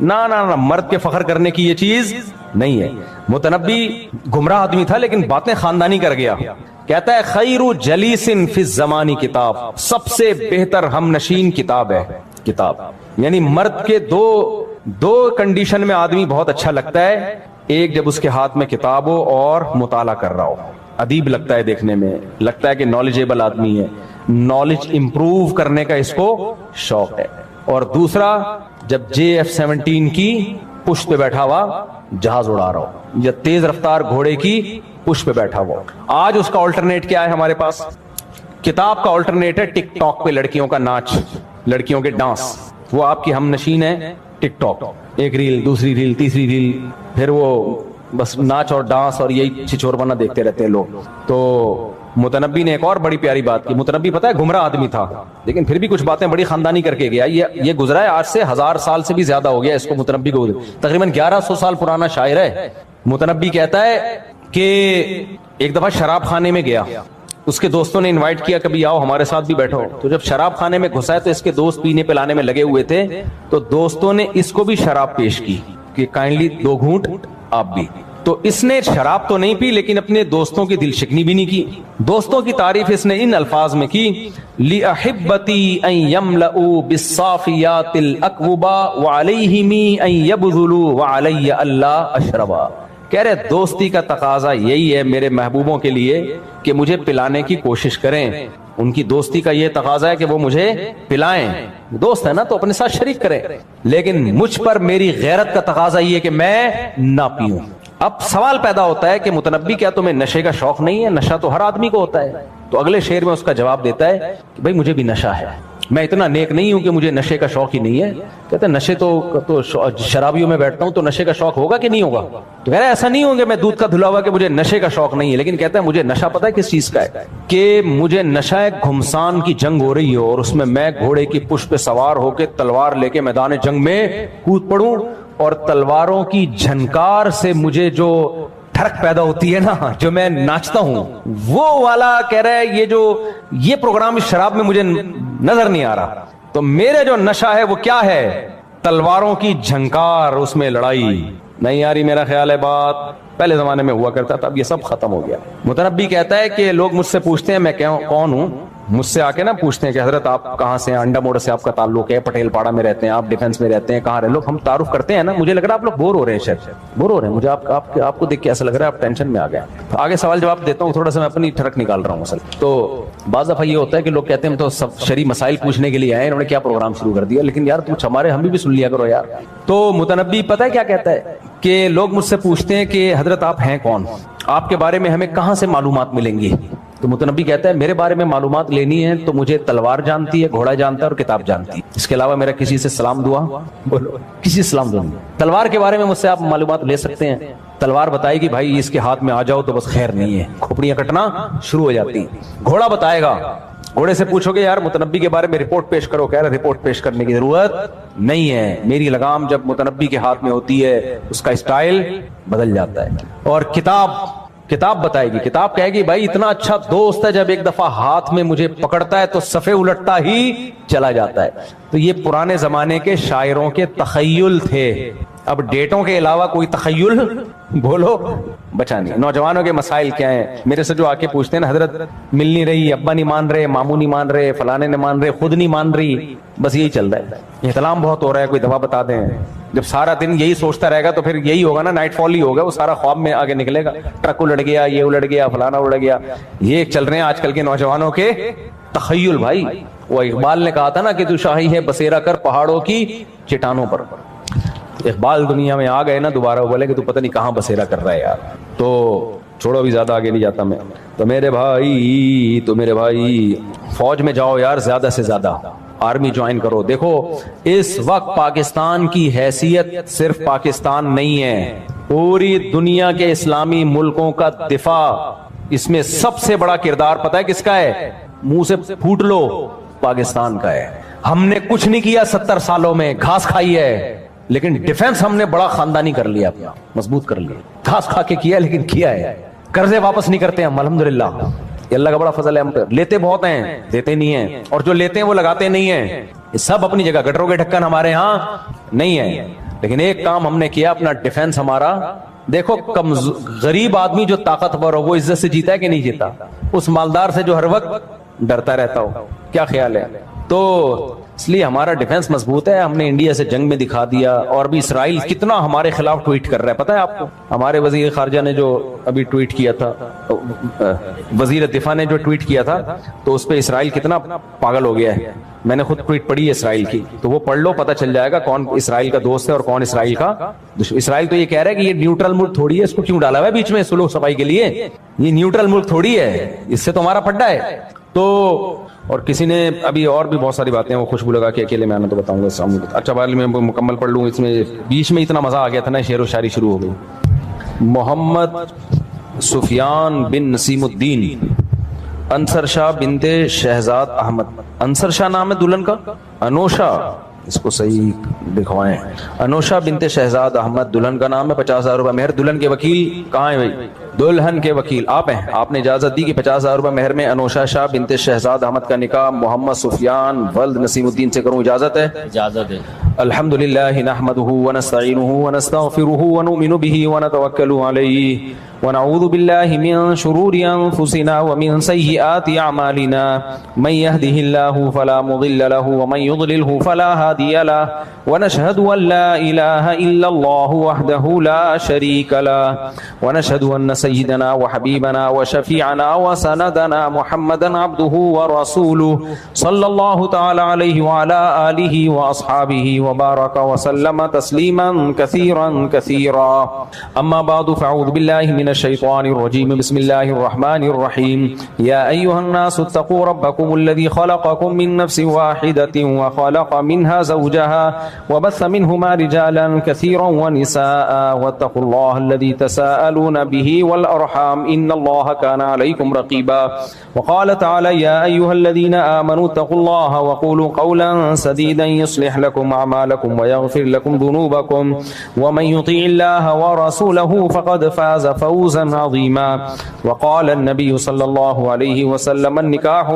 نہ مرد کے فخر کرنے کی یہ چیز نہیں ہے. متنبی گمراہ آدمی تھا لیکن باتیں خاندانی کر گیا. کہتا ہے خیر جلیس فی الزمان کتاب, سب سے بہتر ہم نشین کتاب ہے. کتاب یعنی مرد کے دو کنڈیشن میں آدمی بہت اچھا لگتا ہے, ایک جب اس کے ہاتھ میں کتاب ہو اور مطالعہ کر رہا ہو, ادیب لگتا ہے دیکھنے میں, لگتا ہے کہ نالجیبل آدمی ہے, نالج امپروو کرنے کا اس کو شوق ہے. اور دوسرا جب JF-17 کی پشت پہ بیٹھا ہوا جہاز اڑا رہا ہو یا تیز رفتار گھوڑے کی پشت پہ بیٹھا ہوا. آج اس کا آلٹرنیٹ کیا ہے ہمارے پاس, کتاب کا آلٹرنیٹ ہے ٹک ٹاک پہ لڑکیوں کا ناچ, لڑکیوں کے ڈانس. وہ آپ کی ہم نشین ہے ٹک ٹاک, ایک ریل, دوسری ریل, تیسری ریل, پھر وہ بس ناچ اور ڈانس اور یہی چھچور بنا دیکھتے رہتے ہیں لوگ. تو متنبی نے ایک اور بڑی پیاری بات کی. متنبی پتہ ہے گمراہ آدمی تھا لیکن پھر بھی کچھ باتیں بڑی خاندانی کر کے گیا. یہ گزرا ہے آج سے 1000 سال سے بھی زیادہ ہو گیا اس کو, متنبی کو تقریباً 1100 سال پرانا شاعر ہے. متنبی کہتا ہے کہ ایک دفعہ شراب خانے میں گیا, اس کے دوستوں نے انوائٹ کیا کبھی آؤ ہمارے ساتھ بھی بیٹھو. تو جب شراب خانے میں گھسا ہے تو اس کے دوست پینے پلانے میں لگے ہوئے تھے, تو دوستوں نے اس کو بھی شراب پیش کی کہ کائنڈلی 2 گھونٹ آپ بھی. تو اس نے شراب تو نہیں پی لیکن اپنے دوستوں کی دل شکنی بھی نہیں کی. دوستوں کی تعریف اس نے ان الفاظ میں کی, لِأَحِبَّتِي أَن يَمْلَؤُوا بِالصَّافِيَاتِ الْأَكْوَبَا وَعَلَيْهِمِ أَن يَبْذُلُوا وَعَلَيَّ أَلَّا أَشْرَبَا. کہہ رہے دوستی کا تقاضا یہی ہے میرے محبوبوں کے لیے کہ مجھے پلانے کی کوشش کریں. ان کی دوستی کا یہ تقاضا ہے کہ وہ مجھے پلائیں, دوست ہے نا تو اپنے ساتھ شریک کریں, لیکن مجھ پر میری غیرت کا تقاضا یہ ہے کہ میں نہ پیوں. اب سوال پیدا ہوتا ہے کہ متنبی کیا تمہیں نشے کا شوق نہیں ہے؟ نشہ تو ہر آدمی کو ہوتا ہے. تو اگلے شعر میں اس کا جواب دیتا ہے کہ بھائی مجھے بھی نشہ ہے, میں اتنا نیک نہیں ہوں کہ مجھے نشے کا شوق ہی نہیں ہے. کہتے ہیں نشے تو شرابیوں میں بیٹھتا ہوں تو نشے کا شوق ہوگا کہ نہیں ہوگا؟ تو کہہ رہا ہے ایسا نہیں ہوں کہ میں دودھ کا دھلا ہوا کہ مجھے نشے کا شوق نہیں ہے, لیکن کہتا ہے مجھے نشہ پتہ ہے کس چیز کا ہے, کہ مجھے نشہ ایک گھمسان کی جنگ ہو رہی ہو اور اس میں گھوڑے کی پشت پہ سوار ہو کے تلوار لے کے میدان جنگ میں کود پڑوں, اور تلواروں کی جھنکار سے مجھے جو ٹھڑک پیدا ہوتی ہے نا, جو میں ناچتا ہوں, وہ والا کہہ رہا ہے یہ پروگرام اس شراب میں مجھے نظر نہیں آ رہا. تو میرے جو نشہ ہے وہ کیا ہے؟ تلواروں کی جھنکار, اس میں لڑائی. نہیں آ رہی میرا خیال ہے بات, پہلے زمانے میں ہوا کرتا تھا, اب یہ سب ختم ہو گیا. متنبی کہتا ہے کہ لوگ مجھ سے پوچھتے ہیں میں کون ہوں, مجھ سے آ کے نا پوچھتے ہیں کہ حضرت آپ کہاں سے ہیں, انڈا موڑ سے آپ کا تعلق ہے, پٹیل پاڑا میں رہتے ہیں آپ, ڈیفنس میں رہتے ہیں, کہاں رہے لوگ, ہم تعارف کرتے ہیں نا. مجھے لگ رہا ہے آپ لوگ بور ہو رہے ہیں, شاید بور ہو رہے ہیں, مجھے آپ کو دیکھ کے ایسا لگ رہا ہے آپ ٹینشن میں آ گئے. آگے سوال جواب دیتا ہوں, تھوڑا سا میں اپنی ٹھڑک نکال رہا ہوں اصل. تو بعض دفعہ یہ ہوتا ہے کہ لوگ کہتے ہیں ہم تو سب شرعی مسائل پوچھنے کے لیے آئے, انہوں نے کیا پروگرام شروع کر دیا, لیکن یار پوچھ ہمیں بھی سن لیا کرو یار. تو متنبی پتہ ہے کیا کہتا ہے کہ لوگ مجھ سے پوچھتے ہیں کہ حضرت آپ ہیں کون, آپ کے بارے میں ہمیں کہاں سے معلومات ملیں گی؟ تو متنبی کہتا ہے میرے بارے میں معلومات لینی ہے تو مجھے تلوار جانتی ہے, گھوڑا جانتا ہے اور کتاب جانتی ہے, اس کے علاوہ میرا کسی سے سلام دعا بولو, کسی سے سلام دعا نہیں. تلوار کے بارے میں مجھ سے آپ معلومات لے سکتے ہیں, تلوار بتائے گی بھائی اس کے ہاتھ میں آ جاؤ تو بس خیر نہیں ہے, کھوپڑیاں کٹنا شروع ہو جاتی ہیں. گھوڑا بتائے گا, گھوڑے سے پوچھو گے یار متنبی کے بارے میں رپورٹ پیش کرو, کہہ رہا رپورٹ پیش کرنے کی ضرورت نہیں ہے, میری لگام جب متنبی کے ہاتھ میں ہوتی ہے اس کا اسٹائل بدل جاتا ہے. اور کتاب بتائے گی, کتاب کہے گی بھائی اتنا اچھا دوست ہے, جب ایک دفعہ ہاتھ میں مجھے پکڑتا ہے تو صفحے الٹتا ہی چلا جاتا ہے. تو یہ پرانے زمانے کے شاعروں کے تخیل تھے, اب ڈیٹوں کے علاوہ کوئی تخیل بولو بچا نہیں. نوجوانوں کے مسائل کیا ہیں؟ میرے سے جو آ کے پوچھتے ہیں نا حضرت مل نہیں رہی, ابا نہیں مان رہے, ماموں نہیں مان رہے, فلانے نہیں مان رہے, خود نہیں مان رہی, بس یہی چل رہا ہے. احتلام بہت ہو رہا ہے, کوئی دوا بتا دیں. جب سارا دن یہی سوچتا رہے گا تو پھر یہی ہوگا نا, نائٹ فال ہی ہوگا, وہ سارا خواب میں آگے نکلے گا. ٹرک الٹ گیا, یہ الٹ گیا, فلانا الٹ گیا. یہ چل رہے ہیں آج کل کے نوجوانوں کے تخیل. بھائی وہ اقبال نے کہا تھا نا کہ تو شاہی ہے بسیرا کر پہاڑوں کی چٹانوں پر. اقبال دنیا میں آ گئے نا دوبارہ, وہ بولے کہ تو پتہ نہیں کہاں بسیرا کر رہا ہے یار. تو چھوڑو, بھی زیادہ آگے نہیں جاتا میں. تو میرے بھائی فوج میں جاؤ یار, زیادہ سے زیادہ آرمی جوائن کرو. دیکھو اس وقت پاکستان کی حیثیت صرف پاکستان نہیں ہے, پوری دنیا کے اسلامی ملکوں کا دفاع, اس میں سب سے بڑا کردار پتہ ہے کس کا ہے؟ منہ سے پھوٹ لو, پاکستان کا ہے. ہم نے کچھ نہیں کیا 70 سالوں میں, گھاس کھائی ہے, لیکن ڈیفنس ہم نے بڑا خاندانی کر لیا, اپنا مضبوط کر لیا. گھاس کھا کے کیا لیکن کیا ہے. قرضے واپس نہیں کرتے ہم الحمدللہ, یہ اللہ کا بڑا فضل ہے ہم پر. لیتے بہت ہیں, دیتے نہیں ہیں, اور جو لیتے ہیں وہ لگاتے نہیں ہیں. یہ سب اپنی جگہ, گٹروں کے ڈھکن ہمارے ہاں نہیں ہے, لیکن ایک کام ہم نے کیا, اپنا ڈیفنس ہمارا. دیکھو غریب آدمی جو طاقتور ہو وہ عزت سے جیتا ہے کہ نہیں جیتا؟ اس مالدار سے جو ہر وقت ڈرتا رہتا ہو. کیا خیال ہے؟ تو اس لیے ہمارا ڈیفنس مضبوط ہے. ہم نے انڈیا سے جنگ میں دکھا دیا, اور بھی اسرائیل کتنا ہمارے خلاف ٹویٹ کر رہا ہے, پتہ ہے آپ کو؟ ہمارے وزیر خارجہ نے جو ابھی ٹویٹ کیا تھا, وزیر دفاع نے جو ٹویٹ کیا تھا, تو اس پہ اسرائیل کتنا پاگل ہو گیا ہے. میں نے خود ٹویٹ پڑھی ہے اسرائیل کی, تو وہ پڑھ لو, پتہ چل جائے گا کون اسرائیل کا دوست ہے اور کون اسرائیل کا دشمن. اسرائیل تو یہ کہہ رہا ہے کہ یہ نیوٹرل ملک تھوڑی ہے, اس کو کیوں ڈالا ہوا ہے بیچ میں سلو صفائی کے لیے؟ یہ نیوٹرل ملک تھوڑی ہے, اس سے تو ہمارا پڈا ہے. تو اور کسی نے ابھی اور بھی بہت ساری باتیں, وہ خوشبو لگا کے اکیلے میں آنا تو بتاؤں گا. اچھا بھائی میں مکمل پڑھ لوں, اس میں بیچ میں اتنا مزہ آ گیا تھا نا, شعر و شاعری شروع ہو گئی. محمد سفیان بن نسیم الدین انصر شاہ بنت شہزاد احمد. انصر شاہ نام ہے دلہن کا, انوشا, اس کو صحیح دکھوائیں, انوشا بنت شہزاد احمد دلہن کا نام ہے. 50,000 روپے مہر. دلہن کے وکیل کہاں ہیں بھائی؟ دلہن کے وکیل آپ ہیں. آپ نے اجازت دی کہ 50,000 روپے مہر میں انوشا شاہ بنت شہزاد احمد کا نکاح محمد سفیان ولد نسیم الدین سے کروں. اجازت ہے؟ اجازت ہے. الحمدللہ نحمده ونستعینه ونستغفره ونؤمن به ونتوکل علیہ ونعوذ باللہ من شرور انفسنا ومن سیئات اعمالنا من يهده الله فلا مضل له ومن يضلله فلا هادي له ونشهد ان لا اله الا الله وحده لا شريك له ونشهد ان سيدنا وحبيبنا وشفيعنا وسندنا محمدا عبده ورسوله صلى الله تعالى عليه وعلى آله وأصحابه وبارك وسلم تسليما كثيرا كثيرا. أما بعد فأعوذ بالله من الشيطان الرجيم. بسم الله الرحمن الرحيم. يا أيها الناس اتقوا ربكم الذي خلقكم من نفس واحدة وخلق منها زوجها وبث منهما رجالا كثيرا ونساء واتقوا الله الذي تساءلون به والأرحام إن الله كان عليكم رقيبا. وقال تعالى يا أيها الذين آمنوا اتقوا الله وقولوا قولا سديدا يصلح لكم أعمالكم ويغفر لكم ذنوبكم ومن يطيع الله ورسوله فقد فاز فوزا عظيما. وقال النبي صلى الله عليه وسلم النكاح